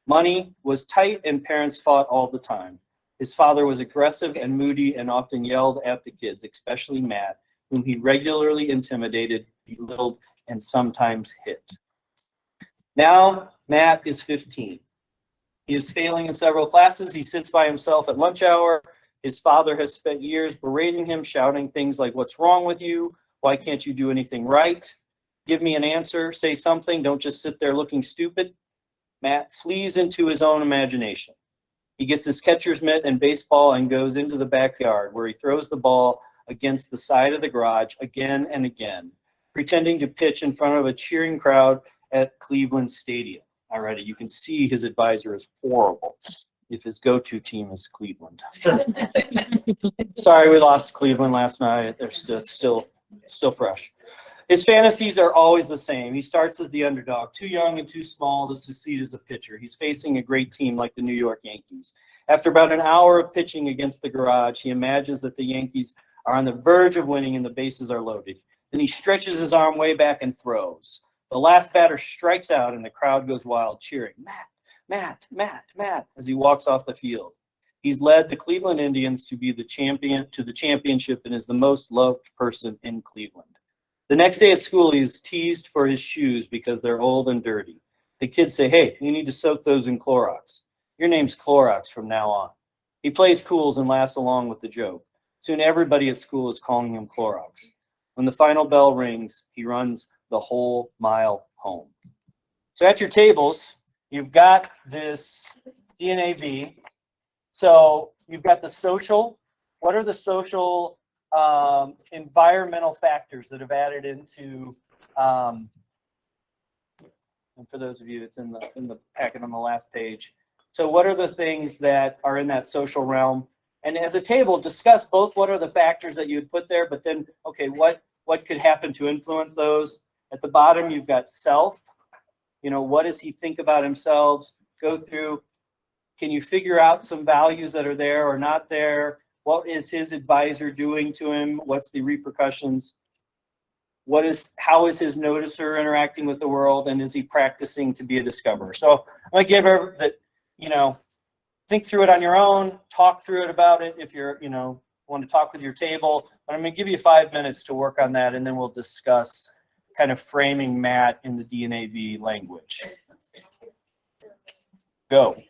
Money was tight, and parents fought all the time. His father was aggressive and moody and often yelled at the kids, especially Matt, whom he regularly intimidated, belittled, and sometimes hit. Now, Matt is 15. He is failing in several classes. He sits by himself at lunch hour. His father has spent years berating him, shouting things like, "What's wrong with you? Why can't you do anything right? Give me an answer. Say something. Don't just sit there looking stupid." Matt flees into his own imagination. He gets his catcher's mitt and baseball and goes into the backyard, where he throws the ball against the side of the garage again and again, pretending to pitch in front of a cheering crowd at Cleveland Stadium. Alrighty, you can see his advisor is horrible if his go-to team is Cleveland. Sorry, we lost Cleveland last night. They're still fresh. His fantasies are always the same. He starts as the underdog, too young and too small to succeed as a pitcher. He's facing a great team like the New York Yankees. After about an hour of pitching against the garage, he imagines that the Yankees are on the verge of winning and the bases are loaded. Then he stretches his arm way back and throws. The last batter strikes out and the crowd goes wild, cheering, "Matt, Matt, Matt, Matt," as he walks off the field. He's led the Cleveland Indians to be the championship and is the most loved person in Cleveland. The next day at school, he's teased for his shoes because they're old and dirty. The kids say, "Hey, you need to soak those in Clorox. Your name's Clorox from now on." He plays cool and laughs along with the joke. Soon everybody at school is calling him Clorox. When the final bell rings, he runs the whole mile home. So at your tables, you've got this DNAV. So you've got the social. What are the social environmental factors that have added into, and for those of you, it's in the packet on the last page. So what are the things that are in that social realm? And as a table, discuss both what are the factors that you would put there, but then, okay, what could happen to influence those? At the bottom, you've got self. You know, what does he think about himself? Go through, can you figure out some values that are there or not there? What is his advisor doing to him? What's the repercussions? How is his noticer interacting with the world? And is he practicing to be a discoverer? So I'm gonna give her that, think through it on your own, talk through it about it if you're, want to talk with your table. But I'm gonna give you 5 minutes to work on that, and then we'll discuss kind of framing Matt in the DNAV language. Go.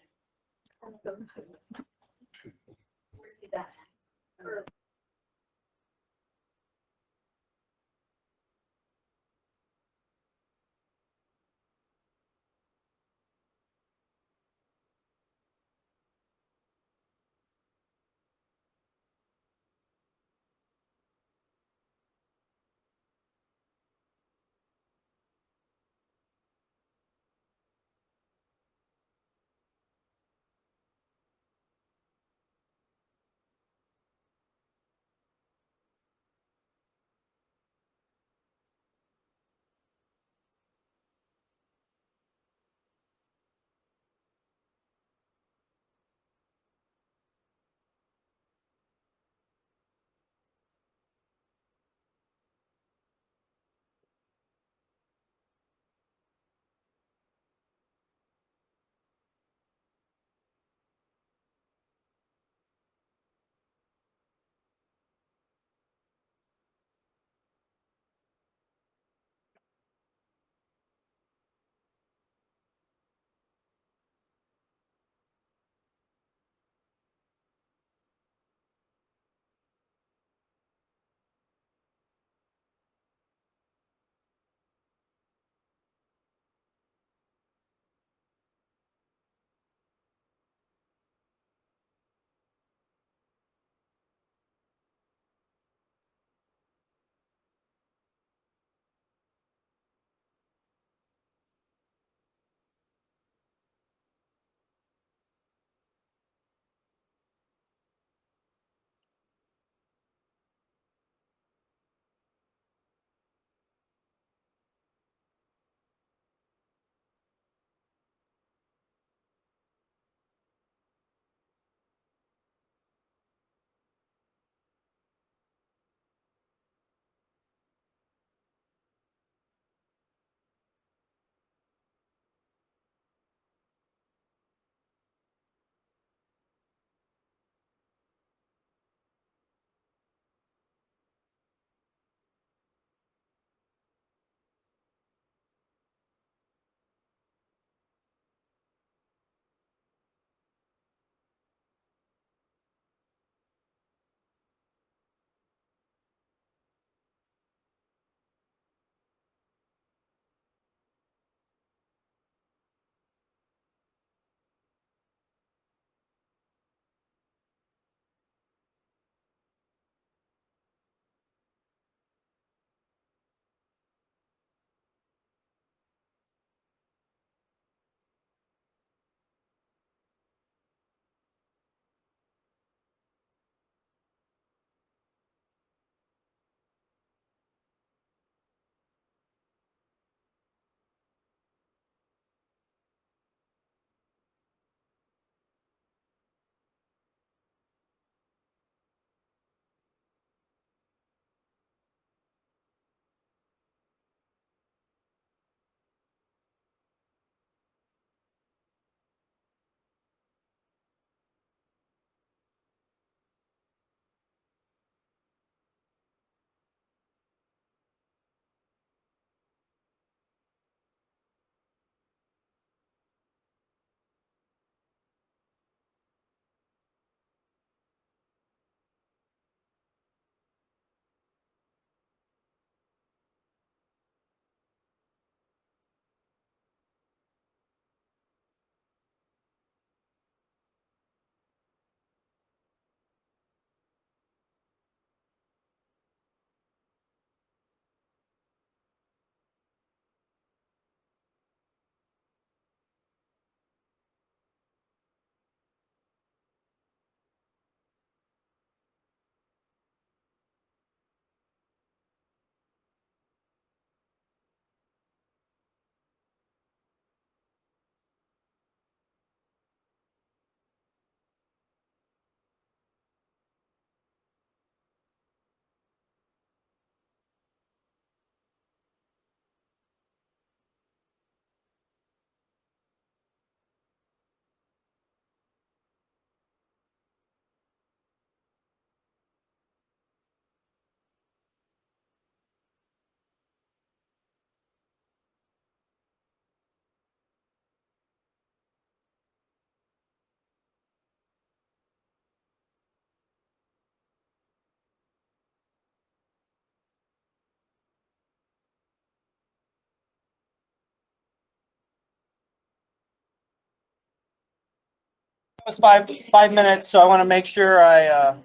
It's 5 minutes, so I want to make sure I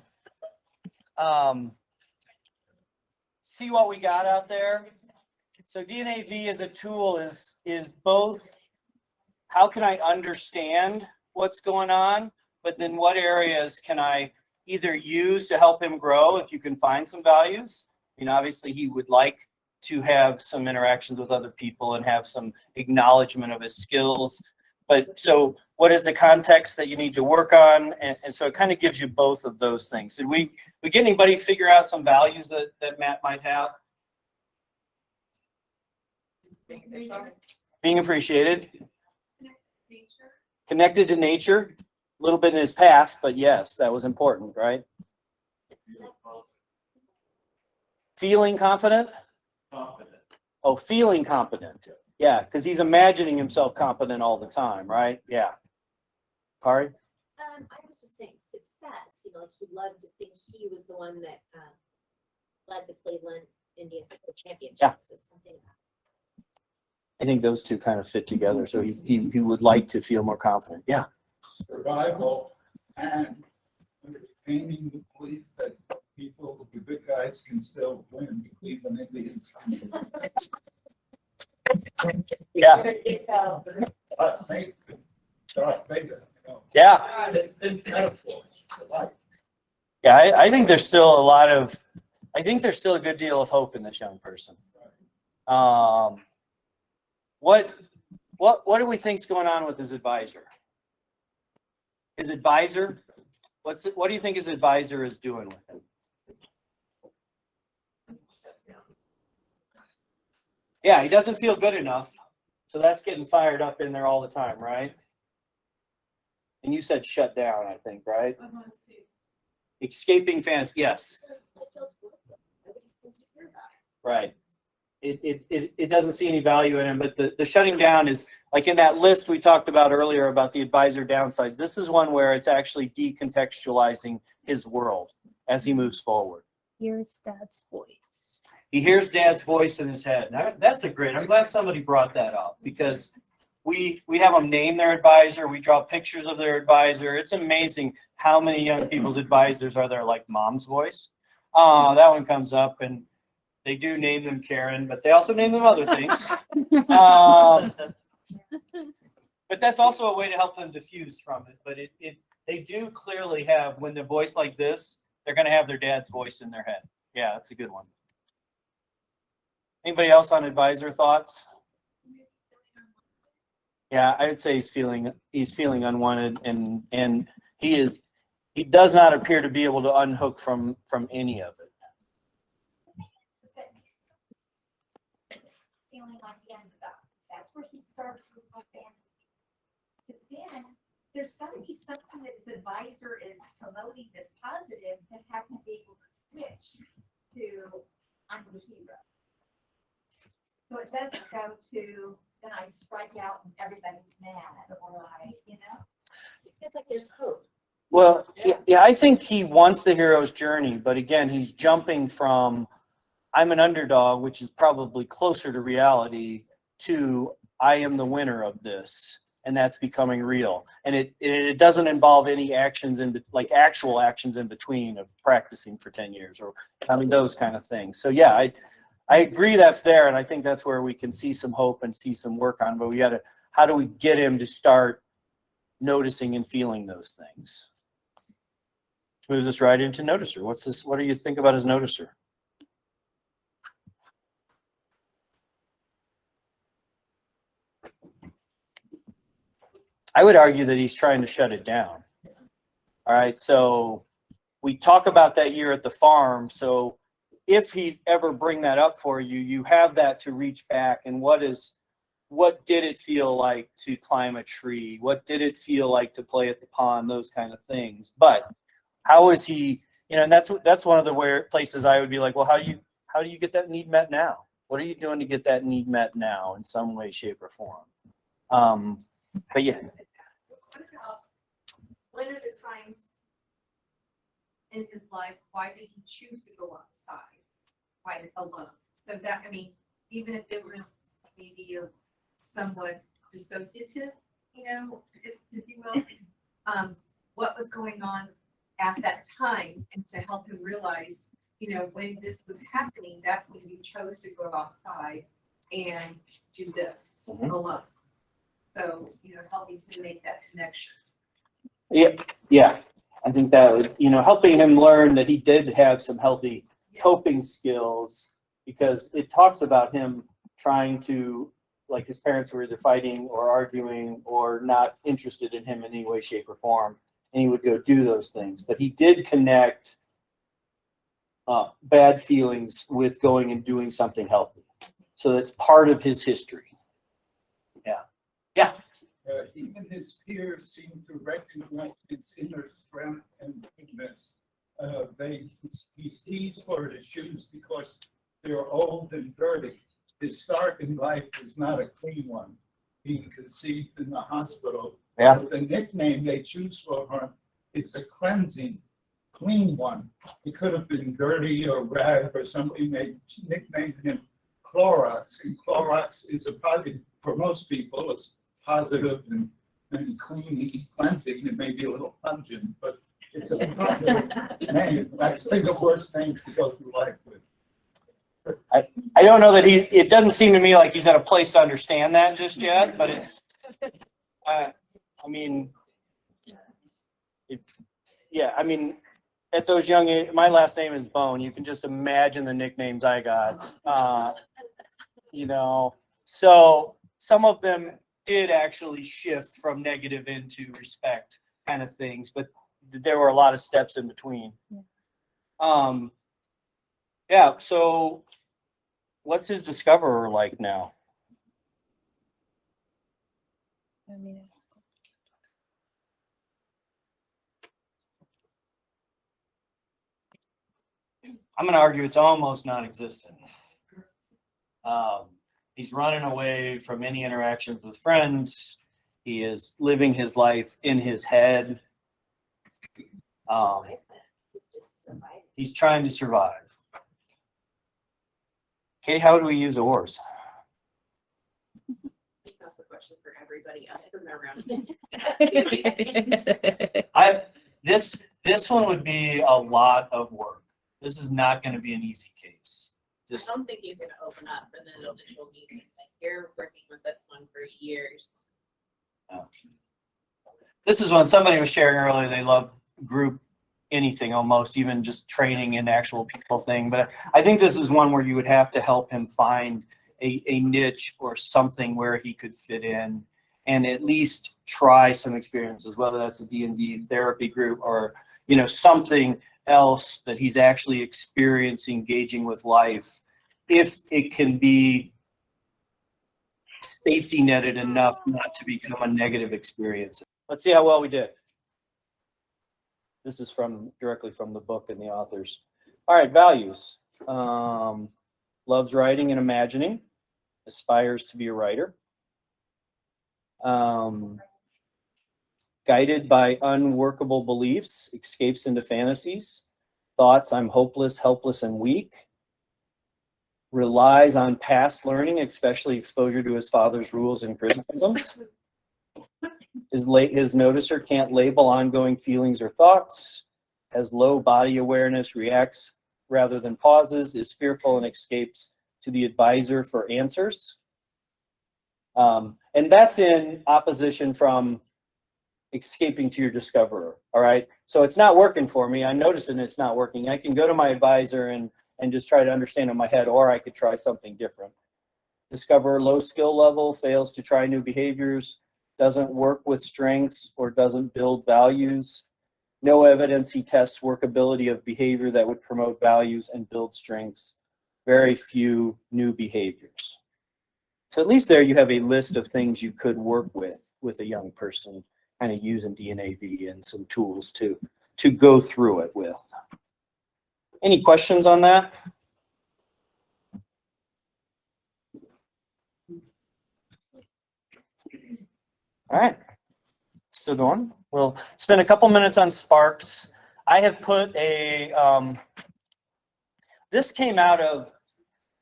see what we got out there. So DNAV as a tool is both how can I understand what's going on, but then what areas can I either use to help him grow if you can find some values. I mean, obviously he would like to have some interactions with other people and have some acknowledgement of his skills. But so what is the context that you need to work on? And so it kind of gives you both of those things. Did we get anybody figure out some values that Matt might have? Being appreciated. Nature. Connected to nature. A little bit in his past, but yes, that was important, right? Feeling confident? Confident. Oh, feeling competent. Yeah, because he's imagining himself competent all the time, right? Yeah. Kari? I was just saying success, like he loved to think he was the one that led the Cleveland Indians to the championships or something. I think those two kind of fit together. So he would like to feel more confident. Yeah. Survival and maintaining the belief that people, the good guys can still win, the Cleveland Indians can. Yeah. Yeah. Yeah. I think there's still I think there's still a good deal of hope in this young person. What do we think's going on with his advisor? His advisor, what do you think his advisor is doing with him? Yeah, he doesn't feel good enough. So that's getting fired up in there all the time, right? And you said shut down, I think, right? Escaping fantasy, yes. Right. It doesn't see any value in him, but the shutting down is like in that list we talked about earlier about the advisor downside. This is one where it's actually decontextualizing his world as he moves forward. Here's Dad's voice. He hears Dad's voice in his head. Now, that's I'm glad somebody brought that up because we have them name their advisor. We draw pictures of their advisor. It's amazing how many young people's advisors are there like mom's voice. That one comes up and they do name them Karen, but they also name them other things. But that's also a way to help them diffuse from it. But they do clearly have, when they're voiced like this, they're going to have their dad's voice in their head. Yeah, that's a good one. Anybody else on advisor thoughts? Yeah, I would say he's feeling unwanted, and he does not appear to be able to unhook from any of it. Feeling like the end of that's where he starts with my fantasy. But then there's got to be something that his advisor is promoting that's positive to have him be able to switch to I'm the hero. So it doesn't go to then I strike out and everybody's mad or It's like there's hope. Well, yeah, I think he wants the hero's journey, but again, he's jumping from I'm an underdog, which is probably closer to reality, to I am the winner of this, and that's becoming real. And it doesn't involve any actions like actual actions in between of practicing for 10 years or those kind of things. So yeah, I agree that's there, and I think that's where we can see some hope and see some work on. But how do we get him to start noticing and feeling those things? Which moves us right into noticer. What do you think about his noticer? I would argue that he's trying to shut it down. All right, so we talk about that year at the farm. So if he'd ever bring that up for you, you have that to reach back and what did it feel like to climb a tree? What did it feel like to play at the pond? Those kind of things. But how is he, and that's one of the places I would be like, well, how do you get that need met now? What are you doing to get that need met now in some way, shape, or form? But yeah. What are the times in his life, why did he choose to go outside? Why alone? So that, even if it was maybe somewhat dissociative, if you will, what was going on at that time and to help him realize, you know, when this was happening, that's when you chose to go outside and do this Mhm. alone. So, you know, helping to make that connection. Yeah. I think that would, helping him learn that he did have some healthy Yes. coping skills, because it talks about him trying to, like, his parents were either fighting or arguing or not interested in him in any way, shape, or form, and he would go do those things. But he did connect bad feelings with going and doing something healthy. So that's part of his history. Yeah. Even his peers seem to recognize his inner strength and goodness. He's teased for his shoes because they're old and dirty. His start in life was not a clean one, being conceived in the hospital. Yeah. But the nickname they choose for him is a cleansing, clean one. It could have been dirty or rag or something. They nicknamed him Clorox, and Clorox is a positive for most people. It's positive and cleaning, cleansing. It may be a little pungent, but it's a positive name. I think the worst names to go through life with. I don't know that it doesn't seem to me like he's at a place to understand that just yet, but it's, at those young age, my last name is Bohn. You can just imagine the nicknames I got. So some of them did actually shift from negative into respect kind of things, but there were a lot of steps in between. So what's his discoverer like now? I'm going to argue it's almost non-existent. He's running away from any interactions with friends. He is living his life in his head. He's trying to survive. Katie, how would we use oars? That's a question for everybody else from around. This one would be a lot of work. This is not going to be an easy case. I don't think he's going to open up in an initial meeting. Like, you're working with this one for years. This is when somebody was sharing earlier, they love group anything, almost even just training in actual people thing. But I think this is one where you would have to help him find a niche or something where he could fit in and at least try some experiences, whether that's a D&D therapy group or, something else that he's actually experiencing, engaging with life, if it can be safety netted enough not to become a negative experience. Let's see how well we did. This is directly from the book and the authors. All right, values. Loves writing and imagining. Aspires to be a writer. Guided by unworkable beliefs, escapes into fantasies. Thoughts, I'm hopeless, helpless, and weak. Relies on past learning, especially exposure to his father's rules and criticisms. His noticer can't label ongoing feelings or thoughts. Has low body awareness, reacts rather than pauses, is fearful and escapes to the advisor for answers. And that's in opposition from escaping to your discoverer, all right? So it's not working for me. I'm noticing it's not working. I can go to my advisor and just try to understand in my head, or I could try something different. Discoverer, low skill level, fails to try new behaviors, doesn't work with strengths or doesn't build values. No evidence he tests workability of behavior that would promote values and build strengths. Very few new behaviors. So at least there you have a list of things you could work with a young person, kind of using DNAV and some tools to go through it with. Any questions on that? All right, still going. We'll spend a couple minutes on sparks. I have put this came out of,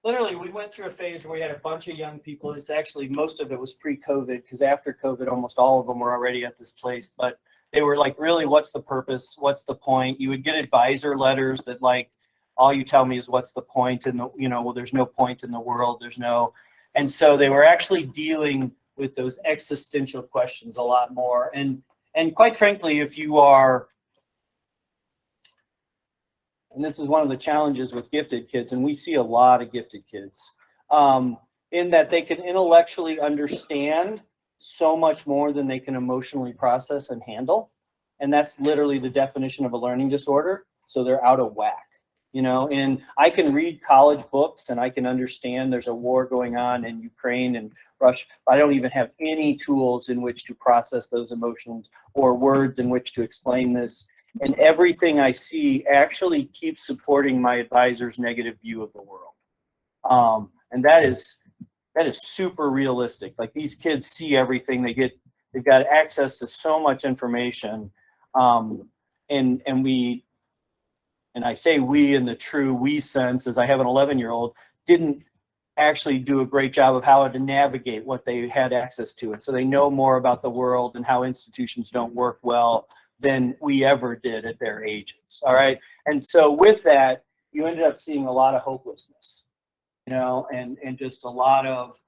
literally we went through a phase where we had a bunch of young people. It's actually, most of it was pre-COVID, because after COVID, almost all of them were already at this place. But they were like, really, what's the purpose? What's the point? You would get advisor letters that like, all you tell me is what's the point in the, well, there's no point in the world. There's no, and so they were actually dealing with those existential questions a lot more. And quite frankly, if you are, and this is one of the challenges with gifted kids, and we see a lot of gifted kids, in that they can intellectually understand so much more than they can emotionally process and handle. And that's literally the definition of a learning disorder. So they're out of whack, and I can read college books and I can understand there's a war going on in Ukraine and Russia. I don't even have any tools in which to process those emotions or words in which to explain this. And everything I see actually keeps supporting my advisor's negative view of the world. And that is super realistic. Like, these kids see everything. They've got access to so much information. And I say we in the true we sense, as I have an 11-year-old, didn't actually do a great job of how to navigate what they had access to. And so they know more about the world and how institutions don't work well than we ever did at their ages. All right. And so with that, you ended up seeing a lot of hopelessness, and just a lot of,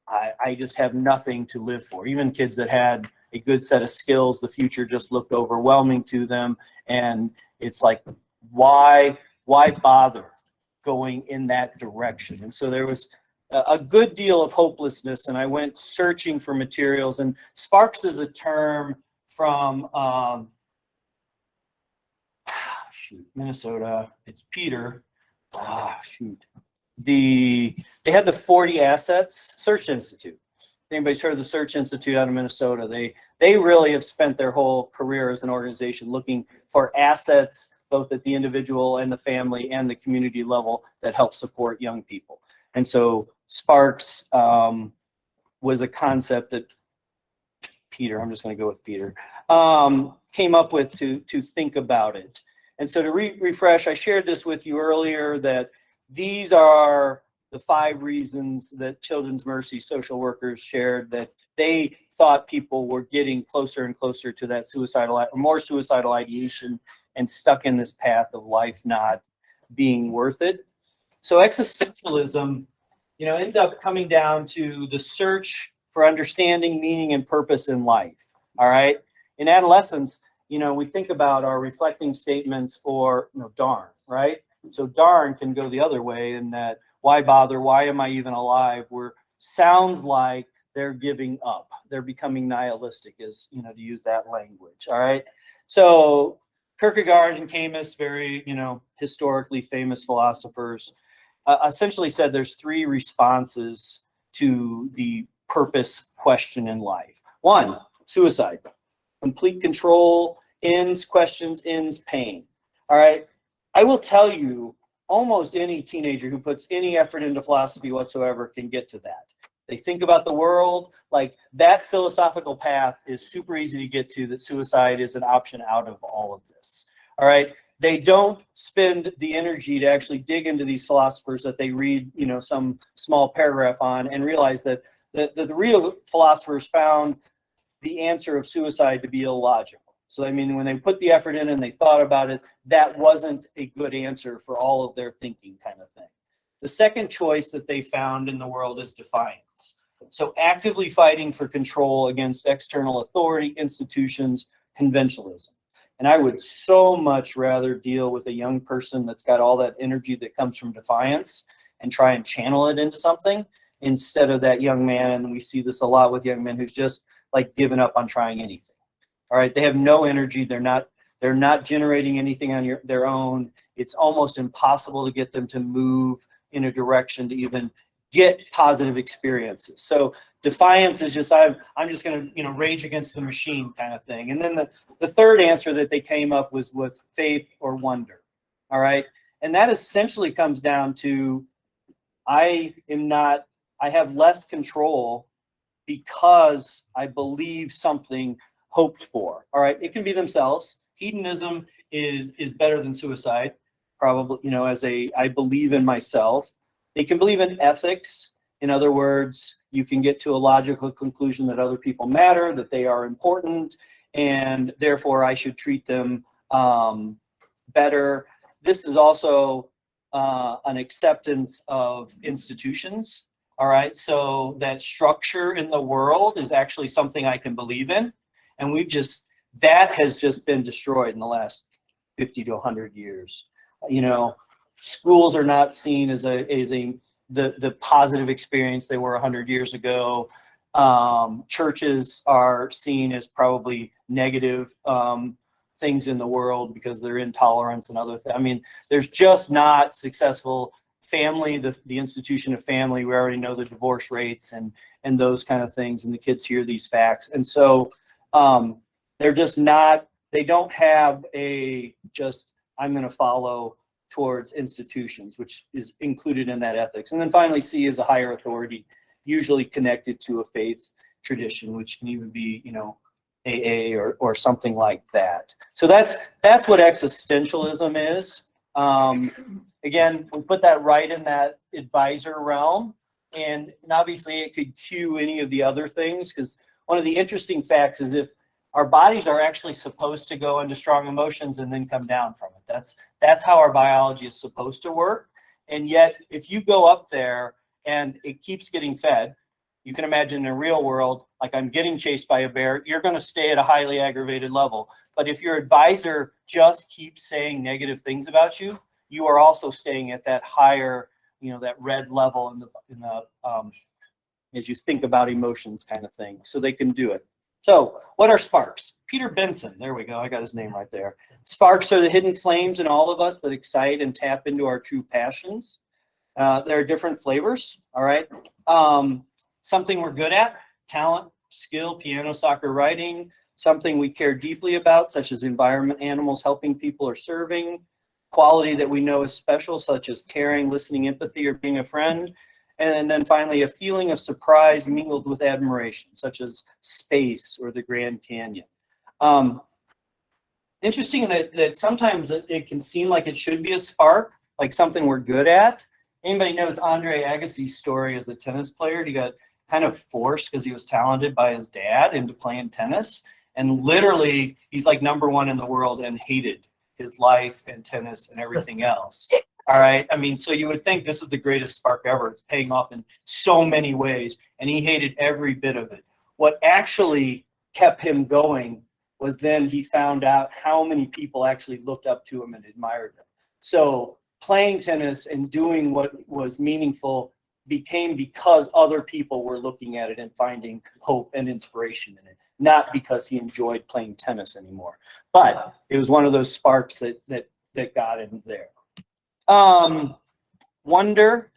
I just have nothing to live for. Even kids that had a good set of skills, the future just looked overwhelming to them. And it's like, why bother going in that direction? And so there was a good deal of hopelessness, and I went searching for materials. And Sparks is a term from Minnesota. It's Peter. They had the 40 Assets Search Institute. Anybody's heard of the Search Institute out of Minnesota? They really have spent their whole career as an organization looking for assets, both at the individual and the family and the community level, that help support young people. And so Sparks was a concept that Peter, I'm just going to go with Peter, came up with to think about it. And so to refresh, I shared this with you earlier, that these are the 5 reasons that Children's Mercy social workers shared that they thought people were getting closer and closer to that suicidal, or more suicidal ideation, and stuck in this path of life not being worth it. So existentialism, ends up coming down to the search for understanding, meaning, and purpose in life. All right. In adolescence, we think about our reflecting statements, or, darn, right? So darn can go the other way, in that, why bother? Why am I even alive? Sounds like they're giving up. They're becoming nihilistic, to use that language. All right. So Kierkegaard and Camus, very, historically famous philosophers, essentially said there's 3 responses to the purpose question in life. 1, suicide. Complete control, ends, questions, ends, pain. All right. I will tell you, almost any teenager who puts any effort into philosophy whatsoever can get to that. They think about the world, like that philosophical path is super easy to get to, that suicide is an option out of all of this. All right. They don't spend the energy to actually dig into these philosophers that they read, some small paragraph on, and realize that the real philosophers found the answer of suicide to be illogical. So, when they put the effort in and they thought about it, that wasn't a good answer for all of their thinking, kind of thing. The second choice that they found in the world is defiance. So actively fighting for control against external authority, institutions, conventionalism. And I would so much rather deal with a young person that's got all that energy that comes from defiance and try and channel it into something, instead of that young man, and we see this a lot with young men, who's just like given up on trying anything. All right, they have no energy. They're not generating anything on their own. It's almost impossible to get them to move in a direction to even get positive experiences. So defiance is just, I'm just going to, rage against the machine kind of thing. And then the third answer that they came up with was faith or wonder. All right, and that essentially comes down to, I have less control because I believe something hoped for. All right, it can be themselves. Hedonism is better than suicide, probably, I believe in myself. They can believe in ethics. In other words, you can get to a logical conclusion that other people matter, that they are important, and therefore I should treat them better. This is also an acceptance of institutions. All right, so that structure in the world is actually something I can believe in, and that has just been destroyed in the last 50 to 100 years. You know, schools are not seen as the positive experience they were 100 years ago. Churches are seen as probably negative things in the world because they're intolerance and other things. I mean, there's just not successful family, the institution of family. We already know the divorce rates and those kind of things, and the kids hear these facts. And so they're just not, they don't have I'm going to follow towards institutions, which is included in that ethics. And then finally, C is a higher authority, usually connected to a faith tradition, which can even be, you know, AA or something like that. So that's what existentialism is. Again, we put that right in that advisor realm, and obviously it could cue any of the other things, because one of the interesting facts is if our bodies are actually supposed to go into strong emotions and then come down from it. That's how our biology is supposed to work. And yet, if you go up there and it keeps getting fed, you can imagine in a real world, like I'm getting chased by a bear, you're going to stay at a highly aggravated level. But if your advisor just keeps saying negative things about you, you are also staying at that higher, you know, that red level in the as you think about emotions kind of thing. So they can do it. So what are sparks? Peter Benson, there we go, I got his name right there. Sparks are the hidden flames in all of us that excite and tap into our true passions. There are different flavors, all right? Something we're good at, talent, skill, piano, soccer, writing, something we care deeply about, such as environment, animals, helping people, or serving, quality that we know is special, such as caring, listening, empathy, or being a friend. And then finally, a feeling of surprise mingled with admiration, such as space or the Grand Canyon. Interesting that sometimes it can seem like it should be a spark, like something we're good at. Anybody knows Andre Agassi's story as a tennis player? He got kind of forced because he was talented by his dad into playing tennis. And literally, he's like #1 in the world and hated his life and tennis and everything else. All right. I mean, so you would think this is the greatest spark ever. It's paying off in so many ways, and he hated every bit of it. What actually kept him going was then he found out how many people actually looked up to him and admired him. So playing tennis and doing what was meaningful became because other people were looking at it and finding hope and inspiration in it, not because he enjoyed playing tennis anymore. But it was one of those sparks that got him there. Wonder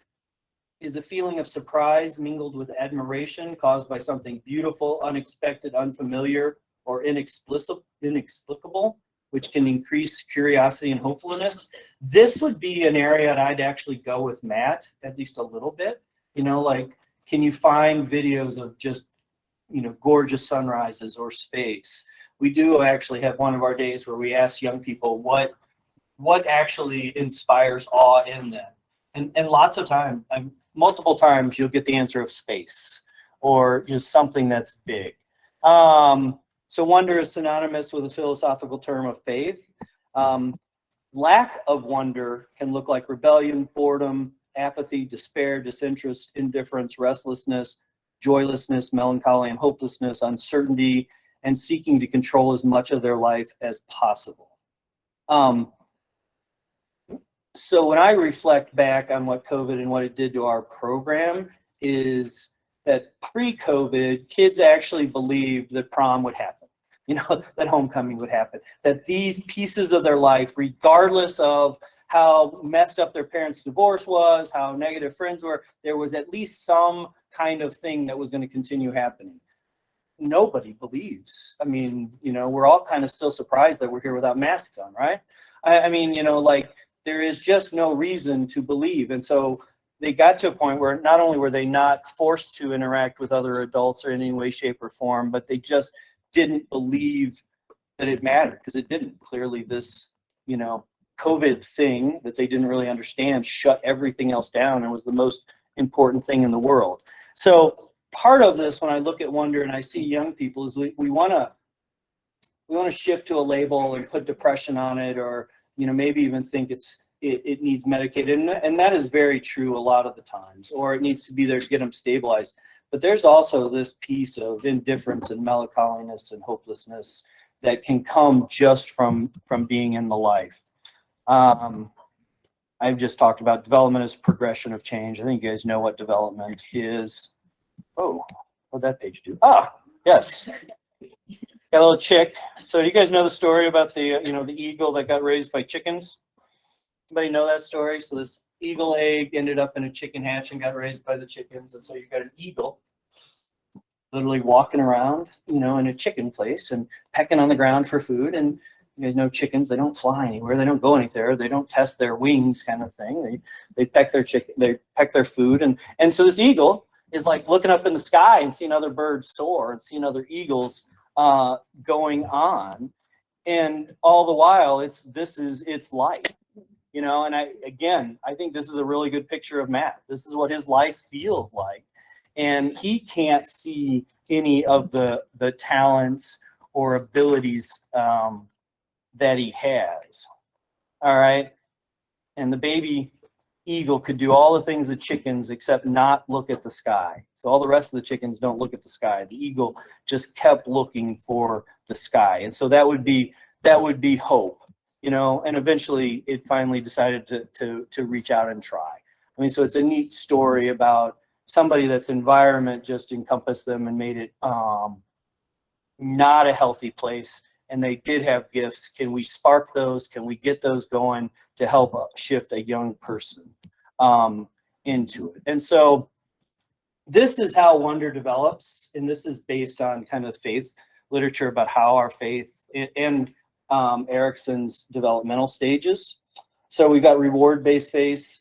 is a feeling of surprise mingled with admiration caused by something beautiful, unexpected, unfamiliar, or inexplicable, which can increase curiosity and hopefulness. This would be an area that I'd actually go with Matt, at least a little bit. You know, like, can you find videos of just, you know, gorgeous sunrises or space? We do actually have one of our days where we ask young people what actually inspires awe in them. And lots of times, multiple times, you'll get the answer of space or just something that's big. So wonder is synonymous with a philosophical term of faith. Lack of wonder can look like rebellion, boredom, apathy, despair, disinterest, indifference, restlessness, joylessness, melancholy, and hopelessness, uncertainty, and seeking to control as much of their life as possible. So when I reflect back on what COVID and what it did to our program is that pre-COVID, kids actually believed that prom would happen, you know, that homecoming would happen, that these pieces of their life, regardless of how messed up their parents' divorce was, how negative friends were, there was at least some kind of thing that was going to continue happening. Nobody believes. I mean, you know, we're all kind of still surprised that we're here without masks on, right? I mean, you know, like, there is just no reason to believe. And so they got to a point where not only were they not forced to interact with other adults or in any way, shape, or form, but they just didn't believe that it mattered, because it didn't. Clearly this, you know, COVID thing that they didn't really understand shut everything else down and was the most important thing in the world. So part of this, when I look at wonder and I see young people, is we want to we want to shift to a label and put depression on it, or, you know, maybe even think it needs medicated. And that is very true a lot of the times, or it needs to be there to get them stabilized. But there's also this piece of indifference and melancholiness and hopelessness that can come just from being in the life. I've just talked about development as progression of change. I think you guys know what development is. Oh, what'd that page do? Ah, yes. Got a little chick. So do you guys know the story about the, you know, the eagle that got raised by chickens? Anybody know that story? So this eagle egg ended up in a chicken hatch and got raised by the chickens. And so you've got an eagle literally walking around, you know, in a chicken place and pecking on the ground for food. And you guys know chickens, they don't fly anywhere. They don't go anywhere. They don't test their wings kind of thing. They peck their chicken, they peck their food. And so this eagle is like looking up in the sky and seeing other birds soar and seeing other eagles going on. And all the while it's life, you know. And I think this is a really good picture of Matt. This is what his life feels like. And he can't see any of the talents or abilities that he has. All right. And the baby eagle could do all the things the chickens except not look at the sky. So all the rest of the chickens don't look at the sky. The eagle just kept looking for the sky. And so that would be hope, you know, and eventually it finally decided to reach out and try. I mean, so it's a neat story about somebody that's environment just encompassed them and made it not a healthy place. And they did have gifts. Can we spark those? Can we get those going to help shift a young person into it? And so this is how wonder develops. And this is based on kind of faith literature about how our faith and Erickson's developmental stages. So we've got reward-based faith.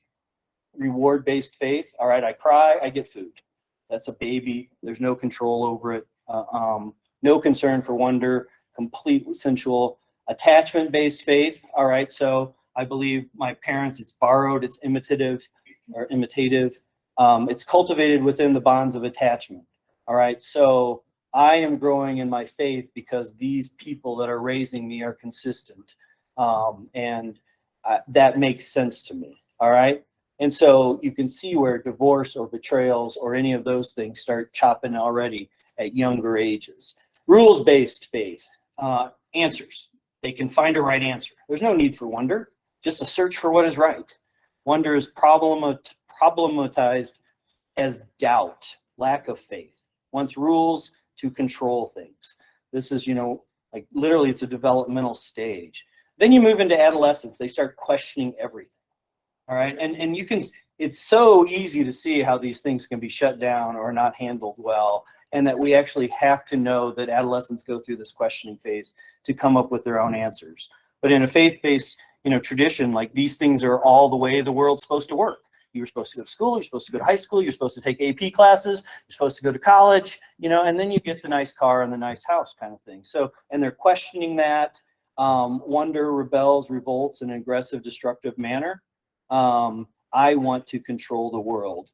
All right, I cry, I get food. That's a baby. There's no control over it. No concern for wonder. Completely sensual. Attachment-based faith. All right, so I believe my parents, it's borrowed, it's imitative. It's cultivated within the bonds of attachment. All right, so I am growing in my faith because these people that are raising me are consistent. And that makes sense to me. All right, and so you can see where divorce or betrayals or any of those things start chopping already at younger ages. Rules-based faith. Answers. They can find a right answer. There's no need for wonder, just a search for what is right. Wonder is problematized as doubt, lack of faith. Wants rules to control things. This is, you know, like literally it's a developmental stage. Then you move into adolescence. They start questioning everything. All right. And you can, it's so easy to see how these things can be shut down or not handled well. And that we actually have to know that adolescents go through this questioning phase to come up with their own answers. But in a faith-based, you know, tradition, like these things are all the way the world's supposed to work. You're supposed to go to school, you're supposed to go to high school, you're supposed to take AP classes, you're supposed to go to college, you know, and then you get the nice car and the nice house kind of thing. So, and they're questioning that. Wonder rebels, revolts in an aggressive, destructive manner. I want to control the world.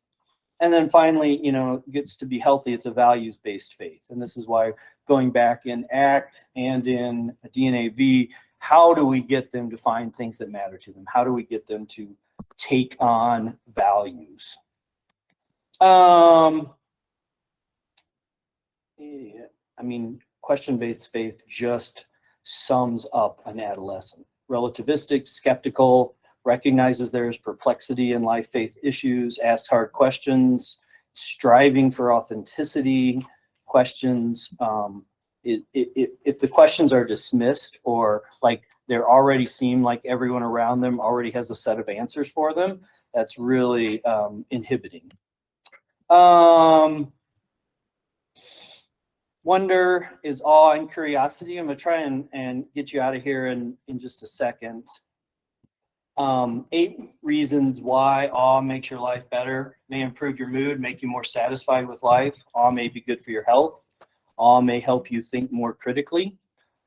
And then finally, you know, gets to be healthy. It's a values-based faith. And this is why going back in ACT and in DNAV, how do we get them to find things that matter to them? How do we get them to take on values? Yeah, I mean, question-based faith just sums up an adolescent. Relativistic, skeptical, recognizes there is perplexity in life faith issues, asks hard questions, striving for authenticity, questions. If the questions are dismissed or like they already seem like everyone around them already has a set of answers for them, that's really inhibiting. Wonder is awe and curiosity. I'm gonna try and get you out of here in just a second. 8 reasons why awe makes your life better. May improve your mood, make you more satisfied with life. Awe may be good for your health. Awe may help you think more critically.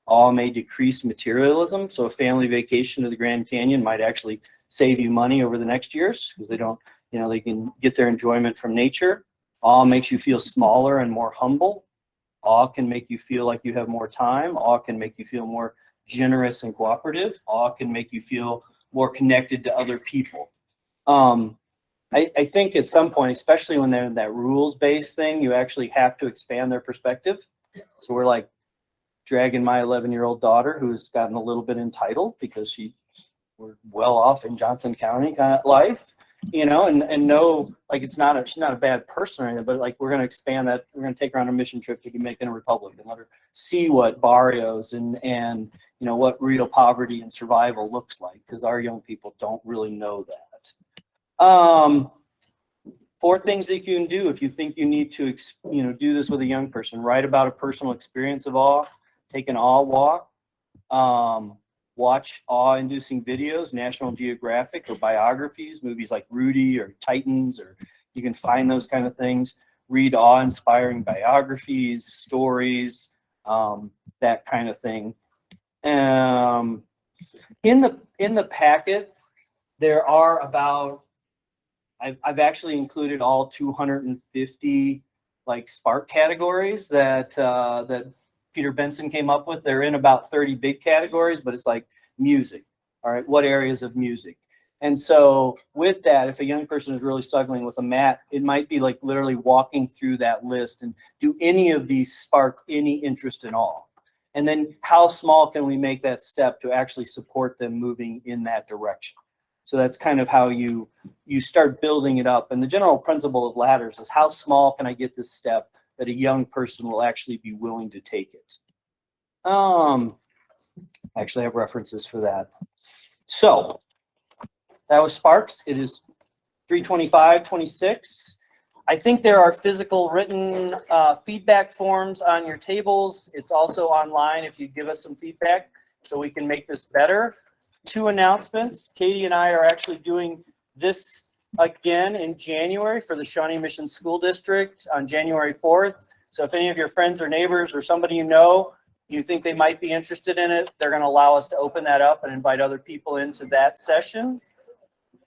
Awe may decrease materialism. So a family vacation to the Grand Canyon might actually save you money over the next years because they don't, you know, they can get their enjoyment from nature. Awe makes you feel smaller and more humble. Awe can make you feel like you have more time. Awe can make you feel more generous and cooperative. Awe can make you feel more connected to other people. I think at some point, especially when they're in that rules-based thing, you actually have to expand their perspective. So we're like dragging my 11-year-old daughter, who's gotten a little bit entitled because we're well off in Johnson County kind of life, you know, and know like she's not a bad person or anything, but like we're going to expand that. We're going to take her on a mission trip to Dominican Republic and let her see what barrios and you know what real poverty and survival looks like, because our young people don't really know that. 4 things that you can do if you think you need to do this with a young person. Write about a personal experience of awe. Take an awe walk. Watch awe-inducing videos, National Geographic or biographies, movies like Rudy or Titans, or you can find those kind of things. Read awe-inspiring biographies, stories, that kind of thing. In the packet, there are about, I've actually included all 250 like SPARK categories that Peter Benson came up with. They're in about 30 big categories, but it's like music. All right, what areas of music? And so with that, if a young person is really struggling with a mat, it might be like literally walking through that list and do any of these spark any interest in all? And then how small can we make that step to actually support them moving in that direction? So that's kind of how you start building it up. And the general principle of ladders is how small can I get this step that a young person will actually be willing to take it. I actually have references for that. So that was Sparks. It is 3:25:26. I think there are physical written feedback forms on your tables. It's also online if you give us some feedback so we can make this better. 2 announcements. Katie and I are actually doing this again in January for the Shawnee Mission School District on January 4th. So if any of your friends or neighbors or somebody you think they might be interested in it, they're going to allow us to open that up and invite other people into that session.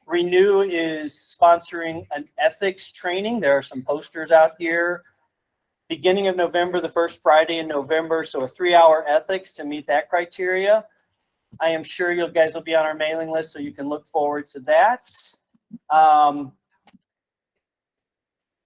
Renew is sponsoring an ethics training. There are some posters out here. Beginning of November, the first Friday in November, so a 3-hour ethics to meet that criteria. I am sure you guys will be on our mailing list, so you can look forward to that.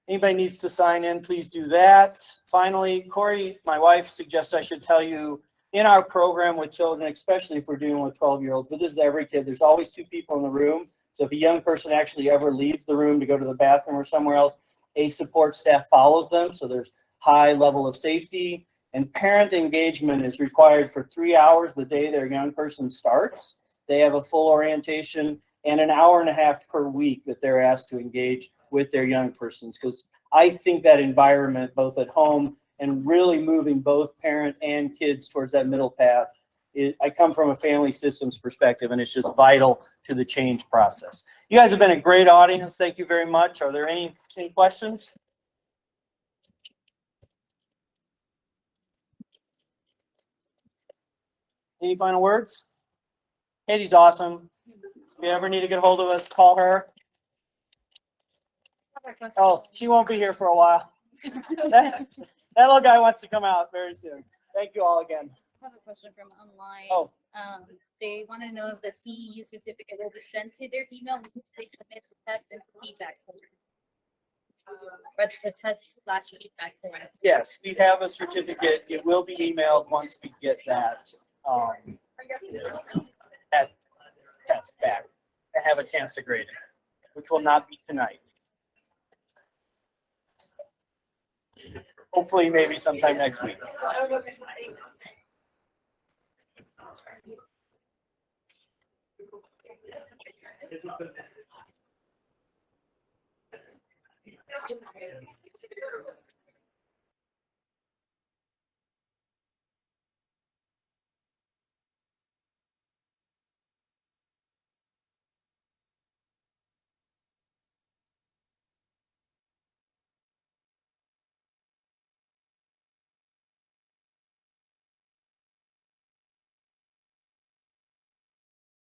Anybody needs to sign in, please do that. Finally, Corey, my wife, suggests I should tell you, in our program with children, especially if we're dealing with 12-year-olds, but this is every kid, there's always 2 people in the room. So if a young person actually ever leaves the room to go to the bathroom or somewhere else, a support staff follows them. So there's high level of safety, and parent engagement is required for 3 hours the day their young person starts. They have a full orientation and an hour and a half per week that they're asked to engage with their young persons. Because I think that environment, both at home and really moving both parent and kids towards that middle path, I come from a family systems perspective, and it's just vital to the change process. You guys have been a great audience. Thank you very much. Are there any questions? Any final words? Katie's awesome. If you ever need to get a hold of us, call her. Oh, she won't be here for a while. that little guy wants to come out very soon. Thank you all again. I have a question from online. Oh. They want to know if the CEU certificate will be sent to their email once they submit the test and feedback form. Or the test/feedback form. Yes, we have a certificate. It will be emailed once we get that test back and have a chance to grade it, which will not be tonight. Hopefully, maybe sometime next week.